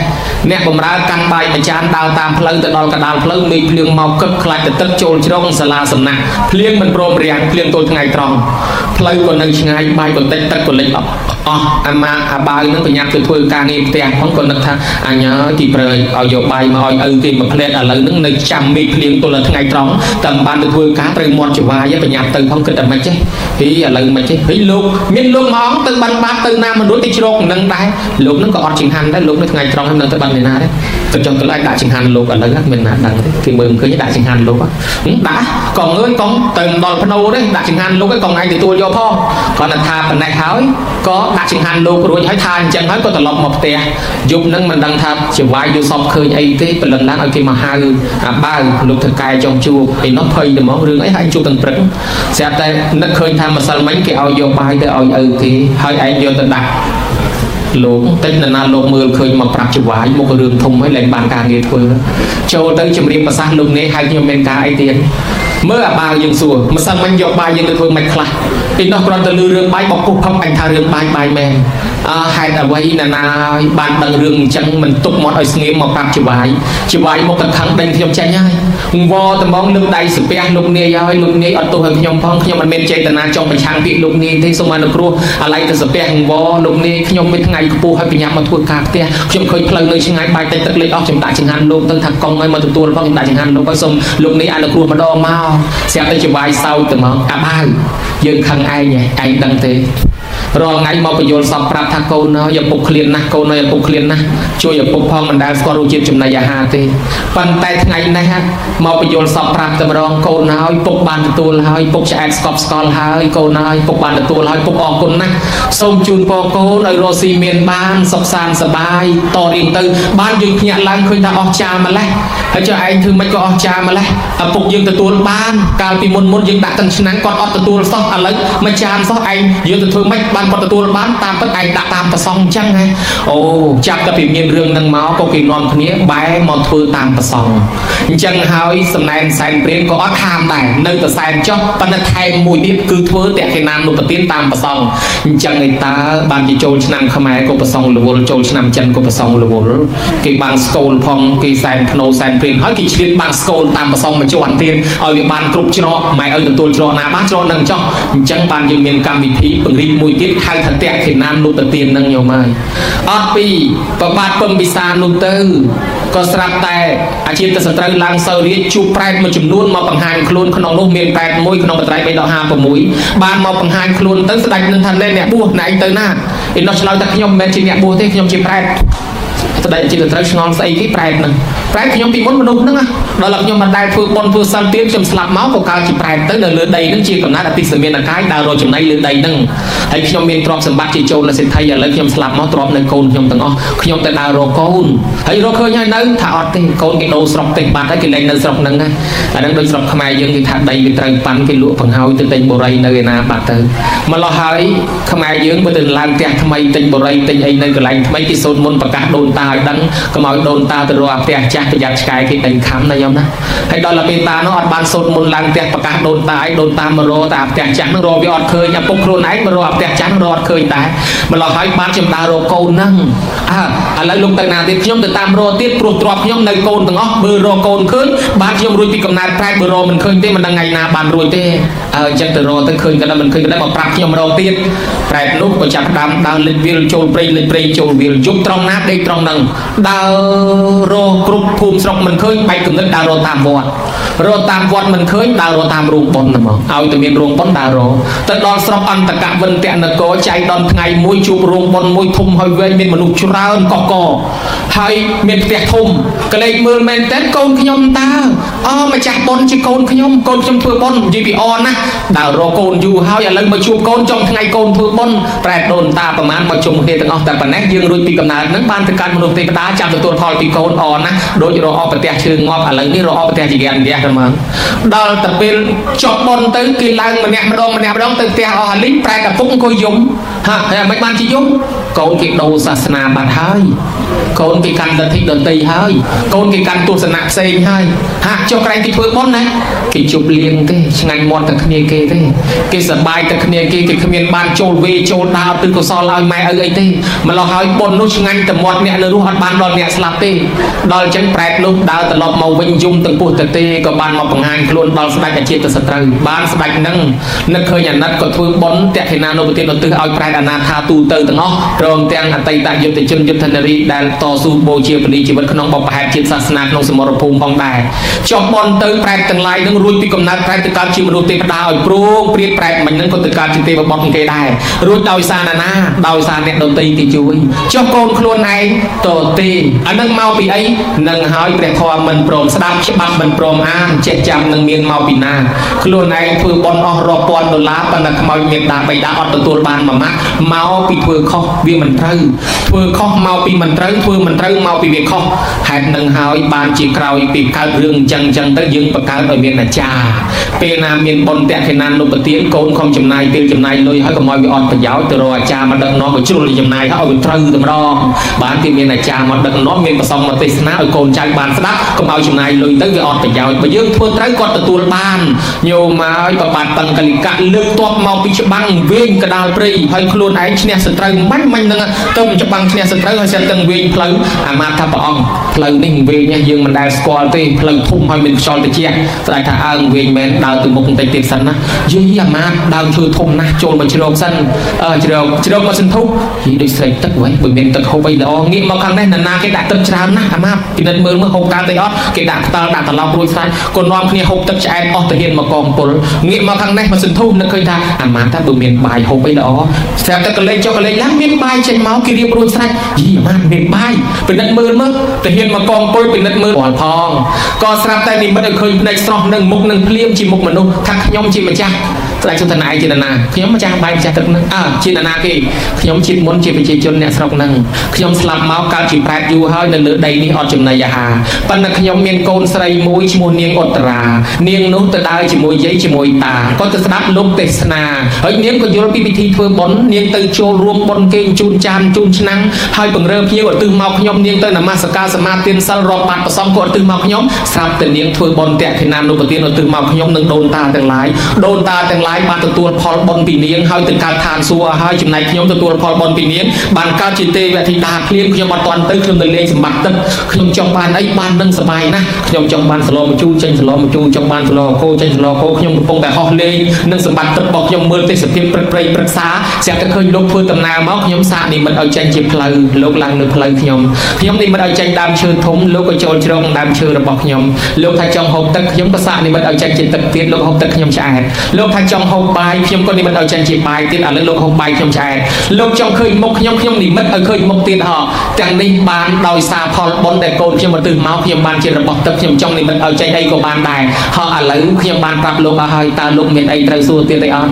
អ្នកបំរើកាន់បាយមួយចានដើរតាមផ្លូវទៅដល់កណ្ដាលផ្លូវមេឃភ្លៀងមកកឹកខ្លាចទៅទឹកចូលជ្រងសាលាសំណាក់ភ្លៀងមិនព្រមរាំងភ្លៀងទល់ថ្ងៃត្រង់ផ្លូវក៏នៅឆ្ងាយបាយក៏តិចទឹកក៏លិចអស់អាម៉ាអាបាវនឹងប្រញាប់ទៅធ្វើការងារផ្ទះផងក៏នឹកថាអញទីព្រើយឲ្យយកបាយមកឲ្យឪគេមកផ្លែតឥឡូវហ្នឹងនៅចាំមេឃភ្លៀងទល់ថ្ងៃត្រង់តែមិនបានទៅធ្វើការត្រូវមាត់ច្វាយប្រញាប់ទៅផងគិតតែមិនចេះហីឥឡូវមិនចេះហីលោកមានលោកមកទៅបានបាត់ទៅណាមនុស្សទីជ្រកនឹងដែរលោកហ្នឹងក៏អត់ចង្ហាន់ដែរលោកនៅថ្ងៃត្រង់ហ្នឹងនៅទៅបានឯណាដែរទៅចង់ទៅឲ្យដាក់ចង្ហាន់លោកឥឡូវគ្មានណាដឹងទេគេមើលឃើញដាក់ចង្ហាន់លោកដាក់កងអើយកងទៅដល់ភ្នោទេដាក់ចង្ហាន់លោកឯងកងឯងទទួលយកផងគាត់ថាប៉ុណ្ណេះហើយក៏ដាក់ចង្ហាន់លោករួចហើយថាអញ្ចឹងហើយក៏ត្រឡប់មកផ្ទះយប់ហ្នឹងមិនដឹងថាជាវាយយកសពឃើញអីទេព្រលឹមឡើងឲ្យគេមកហៅអាបាវលោកថកែចង់ជួបឯនោះភ័យទៅមករឿងអីហើយជួបទាំងព្រឹកស្រាប់តែនឹកឃើញថាម្សិលមិញគេឲ្យយកបាយទៅឲ្យឪគេហើយឯងយកទៅដាក់លោកតិចណាលោកមើលឃើញមកប្រាប់ចវាយមករឿងធំហើយលែងបានការងារធ្វើចូលទៅជំរាបប្រសាសន៍លោកនេះហើយខ្ញុំមានការអីទៀតមើលអាបាវយើងសួរម្សិលមិញយកបាយយើងទៅធ្វើមិនខ្លះពីនោះគ្រាន់តែលឺរឿងបាយបោកពុះផឹកអញថារឿងបាយមែនហេតុអ្វីណាបានដឹងរឿងអញ្ចឹងមិនទុកមាត់ឲ្យស្ងៀមមកប្រាប់ចវាយមកកថាំងដេញខ្ញុំចាញ់ហើយវល់ត្មងលើកដៃស្ពះលោកនាយហើយលោកនាយអត់ទោសឲ្យខ្ញុំផងខ្ញុំមិនមានចេតនាចង់ប្រឆាំងពាក្យលោកនាយទេសូមអនុគ្រោះអាឡ័យទៅស្ពះវល់លោកនាយខ្ញុំមានថ្ងៃខ្ពស់ហើយបញ្ញាប់មកធ្វើការផ្ទះខ្ញុំឃើញផ្លូវនៅឆ្ងាយបាយតិចទឹកលេខអស់ខ្ញុំដាក់ចង្ហាន់លោកទៅថាកង់ឲ្យមកទទួលផងខ្ញុំដាក់ចង្ហាន់លោកឲ្យសូមលោកនាយអនុគ្រោះម្ដងមកស្រាប់តែចវាយសោតទៅមកអាបាវយើងខឹងឯងដឹងទេរាល់ថ្ងៃមកបញ្យល់សពប្រាប់ថាកូនឲ្យឪពុកឃ្លានណាស់កូនឲ្យឪពុកឃ្លានណាស់ជួយឪពុកផងមិនដែលស្គាល់រសជាតិចំណីអាហារទេប៉ុន្តែថ្ងៃនេះមកបញ្យល់សពប្រាប់តែម្ដងកូនឲ្យពុកបានទទួលហើយពុកឆ្អែតស្កប់ស្កល់ហើយកូនឲ្យពុកបានទទួលហើយពុកអរគុណណាស់សូមជូនពរកូនឲ្យរស់ស៊ីមានបានសុខសាន្តសប្បាយតរៀងទៅបានយើងភ្ញាក់ឡើងឃើញថាអស់ចាម្លេះហើយចុះឯងធ្វើមិនក៏អស់ចាម្លេះឪពុកយើងទទួលបានកាលពីមុនយើងដាក់ទាំងឆ្នាំងគាត់អត់ទទួលសោះឥឡូវមួយចានសោះឯងយើងទៅធ្វើមិនបានគាត់ទទួលបានតាមពិតឯងដាក់តាមប្រសងអញ្ចឹងហ៎អូចាប់តែពីមានរឿងហ្នឹងមកក៏គេនាំគ្នាបែរមកធ្វើតាមប្រសងអញ្ចឹងហើយសំណែនសែនព្រានក៏អត់ហាមដែរនៅតែសែនចុះប៉ុន្តែថែមមួយទៀតគឺធ្វើតក្កិណានុទទានតាមប្រសងអញ្ចឹងឯតើបានជាចូលឆ្នាំខ្មែរក៏ប្រសងរវល់ចូលឆ្នាំចិនក៏ប្រសងរវល់គេបានស្គូលផងគេសែនភ្នោសែនព្រានហើយគេឆ្លៀតបានស្គូលតាមប្រសងមួយជាន់ទៀតឲ្យវាបានគ្រប់ច្រកម៉ែឲ្យទទួលច្រកណាបានច្រកហ្នឹងចុះអញ្ចឹងបានយើងមានកម្មវិធីពង្រីកមួយទៀតហៅថាតក្កិណានុទទាននឹងញោមហើយអត់ពីប្របាទពឹមពិសានោះទៅក៏ស្រាប់តែអាជីពទៅសត្រូវឡើងសោរាជជួបប្រែតមួយចំនួនមកបង្ហាញខ្លួនក្នុងនោះមានប្រែតមួយក្នុងបត្រៃ3-56បានមកបង្ហាញខ្លួនទៅស្ដេចនឹងថាអ្នកបួសណែឯងទៅណាឯនោះឆ្លើយថាខ្ញុំមិនមែនជាអ្នកបួសទេខ្ញុំជាប្រែតស្ដេចជាទៅត្រូវឆ្ងល់ស្អីគេប្រែតហ្នឹងប្រែតខ្ញុំពីមុនមនុស្សហ្នឹងដល់ខ្ញុំមិនដែលធ្វើបុណ្យធ្វើសិលទៀតខ្ញុំស្លាប់មកក៏កើតជាប្រែតទៅនៅលើដីហ្នឹងជាកំណត់អតិសមានកាយដើររកចំណៃលើដីហ្នឹងហើយខ្ញុំមានទ្រព្យសម្បត្តិជាចូលនៅសេដ្ឋីឥឡូវខ្ញុំស្លាប់មកទ្រព្យនៅកូនខ្ញុំទាំងអស់ខ្ញុំទៅដើររកកូនហើយរកឃើញហើយនៅថាអត់ទេកូនគេដូរស្រុកពេញបាត់ហើយគេលែងនៅស្រុកហ្នឹងណាអាហ្នឹងដូចស្រុកខ្មែរយើងគេថាដីវាត្រូវប៉ាន់គេលក់បង្ហើយទៅទិញបូរីនៅឯណាបាត់ទៅម្ល៉េះហើយខ្មែរយើងបើទៅឡើងផ្ទះថ្មីទិញបូរីទិញអីនៅកន្លែងថ្មីគេសូត្រមន្តប្រកាសដូនតាឲ្យដឹងកុំឲ្យដូនតាទៅរកអាផ្ទះចា ចាស់ប្រយ័ត្នឆ្កែគេដេញខំណាខ្ញុំណាហើយដល់ពេលតានោះអត់បានសូត្រមុនឡើងផ្ទះប្រកាសដូនតាឯងដូនតាមករកតាផ្ទះចាស់នោះរកវាអត់ឃើញឪពុកខ្លួនឯងមករកផ្ទះចាស់នោះរកអត់ឃើញដែរម្ល៉េះហើយបានខ្ញុំដើររកកូនហ្នឹងឥឡូវលោកទៅណាទៀតខ្ញុំទៅតាមរកទៀតព្រោះទ្រព្យខ្ញុំនៅកូនទាំងអស់បើរកកូនឃើញបានខ្ញុំរួចពីកំណើតប្រែតបើរកមិនឃើញទេមិនដឹងថ្ងៃណាបានរួចទេអញ្ចឹងទៅរកទៅឃើញក៏ដល់មិនឃើញក៏ដល់មកប្រាប់ខ្ញុំរកទៀតប្រែតនោះក៏ចាប់ដើមដើរលេចវាលចូលព្រៃលេចព្រៃចូលវាលយប់ត្រង់ណាដេកត្រង់ហ្នឹងដើររកគ្រប់ភូមិស្រុកមិនឃើញបែកគំនិតដើររកតាមវត្តរកតាមវត្តមិនឃើញដើររកតាមរោងប៉ុនហ្មងឲ្យតែមានរោងប៉ុនដើររកទៅដល់ស្រុកអន្តកវិនតនគរចៃដន្យថ្ងៃមួយជួបរោងប៉ុនមួយធំហើយវែងមានមនុស្សច្រើនកកហើយមានផ្ទះធំកលេចមើលមែនតើកូនខ្ញុំតើម្ចាស់ប៉ុនជាកូនខ្ញុំធ្វើប៉ុននិយាយពីអណាដើររកកូនយូរហើយឥឡូវមកជួបកូនចុងថ្ងៃកូនធ្វើប៉ុនប្រែតដូនតាប្រមាណមកជុំគ្នាទាំងអស់តែប៉ុណ្ណេះយើងរួចពីកំណើតហ្នឹងបានទៅកើតមនុស្សទេវតាចាំទទួលផលពីកូនណាដូចរកអបប្រទេសជើងងាប់ឥឡូវនេះរកអបប្រទេសជាហ្គានហ្គាតែហ្មងដល់តែពេលចប់ប៉ុនទៅគេឡើងម្នាក់ម្ដងទៅផ្ទះអស់លីងប្រែតឪពុកអង្គុយយំហើយមិនបានជាយំកូនគេដូរសាសនាបាត់ហើយកូនគេកាន់លទ្ធិដតីហើយកូនគេកាន់ទស្សនៈផ្សេងហើយហាក់ចុះក្រែងគេធ្វើប៉ុនណាគេជប់លៀងទេឆ្ងាញ់មាត់តែគ្នាគេទេគេសប្បាយតែគ្នាគេគ្មានបានចូលវេចូលដើរទិកុសលឲ្យម៉ែឪអីទេម្ល៉េះហើយប៉ុននោះឆ្ងាញ់តែមាត់អ្នកនៅរស់អត់បានដល់អ្នកស្លាប់ទេដល់អញ្ចឹងប្រែតនោះដើរត្រឡប់មកវិញយំទាំងពោះទៅទេក៏បានមកបង្ហាញខ្លួនដល់ស្ដេចអាជាតសត្រូវបានស្ដេចនឹងនឹកឃើញអាណិតក៏ធ្វើប៉ុនតេខេណានុពទានឧទ្ទិសឲ្យប្រែតអនាថាទូទៅទាំងអស់ព្រមទាំងអតីតយុទ្ធជនយុទ្ធនារីដែលតស៊ូបូជាពលីជីវិតក្នុងបបផែតជាតិសាសនាក្នុងសមរភូមិផងដែរចុះប៉ុនទៅប្រែតទាំងឡាយនឹងរួចពីកំណើតប្រែតទៅកើតជាមនុស្សទេវតាឲ្យព្រោងព្រាតប្រែតមិញនឹងក៏ទៅកើតជាទេវបុត្រគេដែររួចដោយសារណាដោយសារអ្នកដតីគេជួយចុះកូនខ្លួនឯងតទេអានឹងមកពីអីនឹងហើយព្រះធម៌មិនព្រមស្ដាប់ច្បាប់មិនព្រមអានចេះចាំនឹងមានមកពីណាខ្លួនឯងធ្វើប៉ុនអស់រាប់ពាន់ដុល្លារប៉ុន្តែខ្មោចមានដាបៃតាអត់ទទួលបានមួយម៉ាក់មកពីធ្វើខុសវាមិនត្រូវធ្វើខុសមកពីមិនត្រូវធ្វើមិនត្រូវមកពីវាខុសហេតុនឹងហើយបានជាក្រោយពីកើតរឿងអញ្ចឹងទៅយើងបង្កើតឲ្យមានអាចារ្យពេលណាមានបុណ្យតេខេណានុពទានកូនខំចំណាយពេលចំណាយលុយហើយកុំឲ្យវាអត់ប្រយោជន៍ទៅរកអាចារ្យមកដឹកនាំឲ្យជ្រុលចំណាយហើយឲ្យវាត្រូវតែម្ដងបានគេមានអាចារ្យមកដឹកនាំមានប្រសងមកទេសនាឲ្យកូនចៅបានស្ដាប់កុំឲ្យចំណាយលុយទៅវាអត់ប្រយោជន៍បើយើងធ្វើត្រូវគាត់ទទួលបានញោមមកឲ្យប្របាទតង្កលិកៈលើកទ័ពមកពីច្បាំងវិញកដាលព្រៃហើយខ្លួនឯងឈ្នះសត្រូវមិនហ្នឹងទៅច្បាំងឈ្នះសត្រូវហើយសិនទាំងវិញផ្លូវអាមាត្យថាព្រះអង្គផ្លូវនេះវិញយើងមិនដែលស្គាល់ទេផ្លូវធំហើយមានខ្យល់ត្រជាក់ស្ដេចថាអើងវិញមែនដើរទៅមុខបន្តិចទៀតសិនណាយីអាមាត្យដើមឈើធំណាស់ចូលមកជ្រោកសិនជ្រោកមកសិនធុយីដូចស្រែកទឹកវិញបើមានទឹកហូបអីល្អងាកមកខាងនេះណាគេដាក់ទឹកច្រើនណាស់អាមាត្យពិនិត្យមើលមើលហូបកើតអីអត់គេដាក់ផ្ដាល់ដាក់ត្រឡប់រួចស្រេចក៏នាំគ្នាហូបទឹកឆ្អែតអស់ទៅហ៊ានមកកងពលងាកមកខាងនេះមកសិនធុនឹកឃើញថាអាមាត្យថាបើមានបាយហូបអីល្អស្រាប់តែកលេចចុះកលេចឡើងមានបាយចេញមកគេរៀបរួចស្រេចយីអាមាត្យមានបាយពិនិត្យមើលមើលទៅហ៊ានមកកងពលពិនិត្យមើលរាល់ផងក៏ស្រាប់តែនិមិត្តឲ្យឃើញភ្នែកស្រស់នឹងមុខនឹងភ្លាមជាមុខមនុស្សថាខ្ញុំជាម្ចាស់ស្ដេចសុទ្ធនាឯជាតាណាខ្ញុំម្ចាស់បាយម្ចាស់ទឹកនឹងជាតាណាគេខ្ញុំជាតិមុនជាប្រជាជនអ្នកស្រុកនឹងខ្ញុំស្លាប់មកកើតជាប្រែតយូរហើយនៅលើដីនេះអត់ចំណីអាហារប៉ុន្តែខ្ញុំមានកូនស្រីមួយឈ្មោះនាងឧត្តរានាងនោះទៅដើរជាមួយយាយជាមួយតាក៏ទៅស្ដាប់លោកទេសនាហើយនាងក៏យល់ពីពិធីធ្វើបុណ្យនាងទៅចូលរួមបុណ្យគេជូនចានជូនឆ្នាំងហើយបង្រើភ្ញៀវឧទ្ទិសមកខ្ញុំនាងទៅនមស្ការសមាទានសិលរាប់បាត់ប្រសំក៏ឧទ្ទិសមកខ្ញុំស្រាប់តែនាងធ្វើបុណ្យតេខេណានុពទានឧទ្ទិសមកខ្ញុំនឹងដូនតាទាំងឡាយបានទទួលផលបុណ្យពីនាងហើយទៅកើតឋានសួគ៌ហើយចំណែកខ្ញុំទទួលផលបុណ្យពីនាងបានកើតជាទេវធីតាភ្លាមខ្ញុំអត់ទាន់ទៅខ្ញុំនៅលេងសម្បត្តិទឹកខ្ញុំចង់បានអីបាននឹងសប្បាយណាស់ខ្ញុំចង់បានសឡមជូចេញសឡមជូចង់បានសឡកោចេញសឡកោខ្ញុំកំពុងតែហោះលេងនឹងសម្បត្តិទឹករបស់ខ្ញុំមើលទេសភាពព្រឹកព្រៃព្រឹក្សាស្រាប់តែឃើញលោកធ្វើដំណើរមកខ្ញុំសាកនិមិត្តឲ្យចេញជាផ្លូវលោកឡើងនៅផ្លូវខ្ញុំនិមិត្តឲ្យចេញដើមឈើធំលោកក៏ចូលជ្រងដើមឈើរបស់ខ្ញុំលោកថាចង់ហូបទឹកខ្ញុំក៏សាកនិមិត្តឲ្យចេញជាទឹកទៀតលោកហូបទឹកខ្ញុំឆ្អែតលោកថាចង់ហូបបាយខ្ញុំក៏និមិត្តឲ្យចេញជាបាយទៀតឥឡូវលោកហូបបាយខ្ញុំឆ្អែតលោកចង់ឃើញមុខខ្ញុំនិមិត្តឲ្យឃើញមុខទៀតទាំងនេះបានដោយសារផលបុណ្យដែលកូនខ្ញុំឧទ្ទិសមកខ្ញុំបានជារបស់ទឹកខ្ញុំចង់និមិត្តឲ្យចេញអីក៏បានដែរហើយឥឡូវខ្ញុំបានប្រាប់លោកឲ្យហើយតើលោកមានអីត្រូវសួរទៀតទេអត់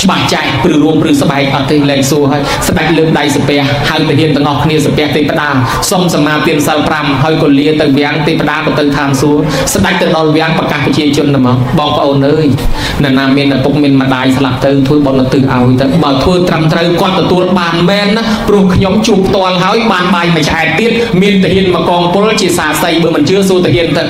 ច្បាស់ចាច់ព្រឺរួមព្រឺស្បែកអត់ទេលែងសួរហើយស្ដេចលើកដៃសាពះហើយទៅហ៊ានទាំងអស់គ្នាសាពះទេវតាសុំសមាទានសិល5ហើយក៏លាទៅវាំងទេវតាក៏ទៅឋានសួគ៌ស្ដេចទៅដល់វាំងប្រកាសប្រជាជនទៅមកបងប្អូនអើយអ្នកណាមានឪពុកមានម្ដាយស្លាប់ទៅធ្វើបុណ្យឧទ្ទិសឲ្យទៅបើធ្វើត្រឹមត្រូវគាត់ទទួលបានមែនណាព្រោះខ្ញុំជួបផ្ទាល់ហើយបានបាយមួយឆ្អែតទៀតមានទាហានមកកងពលជាសាស័យបើមិនជឿសួរទាហានទៅ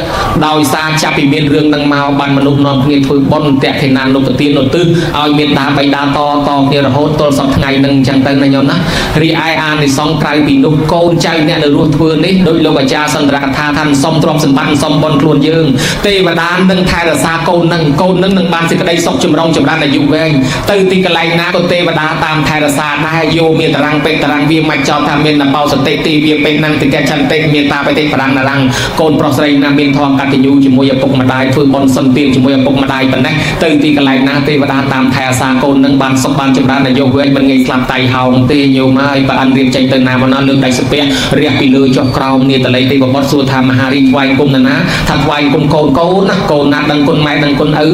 ដោយសារចាប់ពីមានរឿងនឹងមកបានមនុស្សនាំគ្នាធ្វើបុណ្យតេខេណានុពទានឧទ្ទិសឲ្យមេដាបៃតាតគ្នារហូតទល់សប្តាហ៍ថ្ងៃនឹងអញ្ចឹងទៅណាញោមណារីឯអានិសង្ឃក្រៅពីនោះកូនចៅអ្នកនៅរស់ធ្វើនេះដោយលោកអាចារ្យសន្ទរកថាថាសុំទ្រព្យសម្បត្តិសុំបុណ្យខ្លួនយើងទេវតានឹងថែរក្សាកូននឹងនឹងបានសេចក្តីសុខចម្រុងចម្រើនអាយុវែងទៅទីកន្លែងណាក៏ទេវតាតាមថែរក្សាដែរយោមានតារាងពេកតារាងវាមិនចោលថាមានបោសតិទីវាពេកនឹងតិកចន្តិមានតាបតិប្រាំងតារាងកូនប្រុសស្រីណាមានធម៌កតញ្ញូជាមួយឪពុកម្ដាយធ្វើបុណ្យសន្តានជាមួយឪពុកម្ដាយប៉ុណ្ណេះទៅទីកន្លែងណាទេវតាតាមថែរក្សាកូននឹងបានសុខបានចម្រើនអាយុវែងមិនងាយស្លាប់តៃហោងទេញោមហើយបើអិនរៀបចេញទៅណាមកណាលើកដៃសាពះរះពីលើចុះក្រោមនាតល័យទេវបុត្រសួរថាមហារីថ្វាយគុំណាថាថ្វាយគុំកូនណាកូនណាដឹងគុណម៉ែដឹងគុណឪ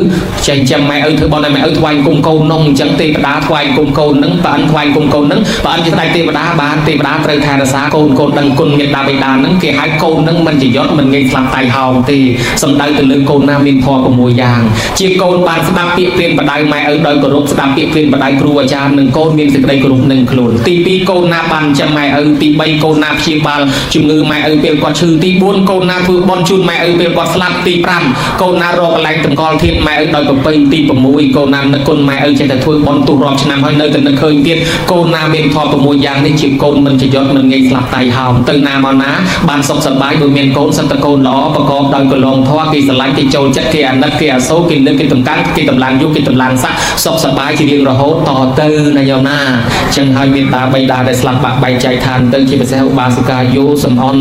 ចេះចាំម៉ែឪធ្វើបុណ្យឲ្យម៉ែឪថ្វាយគុំកូននងអញ្ចឹងទេវតាថ្វាយគុំកូននឹងបើអិនថ្វាយគុំកូននឹងបើអិនជាស្ដេចទេវតាបានទេវតាត្រូវថែរក្សាកូនដឹងគុណមេត្តាបិតានឹងគេហៅកូននឹងមិនជាយត់មិនងាយស្លាប់តៃហោងទេសំដៅទៅលើកូនណាមានធម៌6យ៉ាងជាកូនបានស្ដាប់ពាក្យព្រានបដៅម៉ែឪដោយគោរពស្ដាប់ពាក្យព្រានបដៅគ្រូអាចារ្យនឹងកូនមានសេចក្តីគោរពនឹងខ្លួនទី2កូនណាបានចាំម៉ែឪទី3កូនណាព្យាបាលជំងឺម៉ែឪពេលគាត់ឈឺទី4កូនណាធ្វើបុណ្យជូនម៉ែឪពេលគាត់ស្លាប់ទី5កូនណារកកន្លែងតម្កល់ធាតុម៉ែឪដោយប្រពៃទី6កូនណានឹកគុណម៉ែឪចេះតែធ្វើបុណ្យទុះរាប់ឆ្នាំហើយនៅតែនឹកឃើញទៀតកូនណាមានធម៌6យ៉ាងនេះជាកូនមិនជាយត់មិនងាយស្លាប់តៃហោងទៅណាមកណាបានសុខសប្បាយដោយមានកូនសិតតកូនល្អប្រកបដោយកលងធម៌គេស្រឡាញ់គេចូលចិត្តគេអាណិតគេអាសូរគេលើកគេតម្កើងគេតម្លើងយុគគេតម្លើងស័ក្តិសុខសប្បាយជារៀងរហូតតទៅណាយោណាចឹងហើយមានតាបៃតាដែលស្លាប់បាក់បែកចែកឋានទៅជាពិសេសឧបាសិកាយោសំអន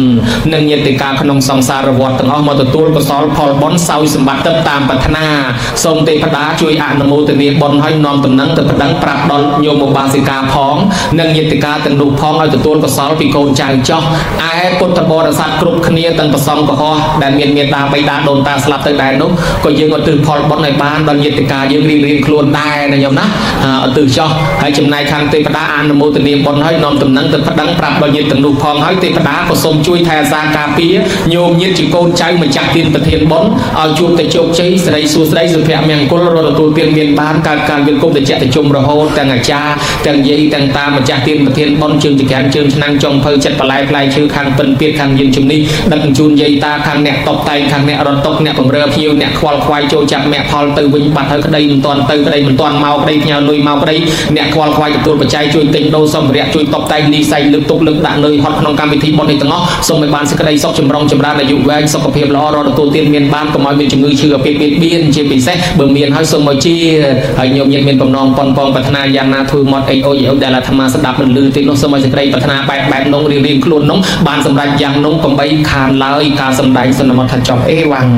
និងញាតិកាក្នុងសង្សារវដ្តទាំងអស់មកទទួលកុសលផលបុណ្យសោយសម្បត្តិតាមប្រាថ្នាសូមទេវតាជួយអនុមោទនាបុណ្យឲ្យនាំដំណឹងទៅប្តឹងប្រាប់ដល់ញោមឧបាសិកាផងនិងញាតិកាទាំងនោះផងឲ្យទទួលកុសលពីកូនចៅចោះឯពុទ្ធបរិស័ទគ្រប់គ្នាទាំងប្រសំកុហកដែលមានមេត្តាបៃតាដូនតាស្លាប់ទៅដែរនោះក៏យើងឧទ្ទិសផលបុណ្យឲ្យបានដល់ញាតិកាយើងរៀងខ្លួនដែរណាញោមណាឧទ្ទិសចោះហើយចំណែកខាងទេវតាអនុមោទនាបុណ្យឲ្យនាំដំណឹងទៅប្តឹងប្រាប់ដល់ញាតិទាំងនោះផងហើយទេវតាក៏សូមជួយថែរក្សាការពារញោមញាតិជាកូនចៅម្ចាស់ទានប្រធានបុណ្យឲ្យជួបតែជោគជ័យសិរីសួស្តីសុភមង្គលរត់ទទួលទានមានបានកើតការយល់គុំតិចតិជុំរហូតទាំងអាចារ្យទាំងយាយទាំងតាម្ចាស់ទានប្រធានបុណ្យជើងចក្រានជើងឆ្នាំងចុងភៅចិត្តបន្លែផ្លែឈើខាងពិនពៀតខាងយើងជំនេះដឹកជញ្ជូនយាយតាខាងអ្នកតបតែងខាងអ្នករត់តុកអ្នកបំរើភ្ញៀវអ្នកខ្វល់ខ្វាយចូលចាប់មគ្គផលទៅវិញបាត់ហើយក្តីមិនទាន់ទៅក្តីមិនទាន់មកក្តីផ្ញើលុយមកក្តីអ្នកខ្វល់ខ្វាយទទួលបច្ច័យជួយទិញដូរសម្ភារៈជួយតបតែងលីស័យលើកទុកលើកដាក់លើហត់ក្នុងកម្មវិធីបុណ្យនេះទាំងអស់សូមឲ្យបានសេចក្តីសុខចម្រុងចម្រើនអាយុវែងសុខភាពល្អរត់ទទួលទានមានបានកុំឲ្យមានជំងឺឈឺអាពាហ៍ពិពាហ៍ជាពិសេសបើមានហើយសូមឲ្យជាហើយញោមញាតិមានបំណងប៉ុនប៉ងប្រាថ្នាយ៉ាងណាធ្វើមាត់អេអូយដែលអាត្មាស្ដាប់មិនលឺទេនោះសូមឲ្យសេចក្តីប្រាថ្នាបែបនោះរៀងខ្លួននោះបានសម្រេចយ៉ាងនោះកំបីខានឡើយការសម្ដែងសន្មតថាចប់អេវ៉ាំង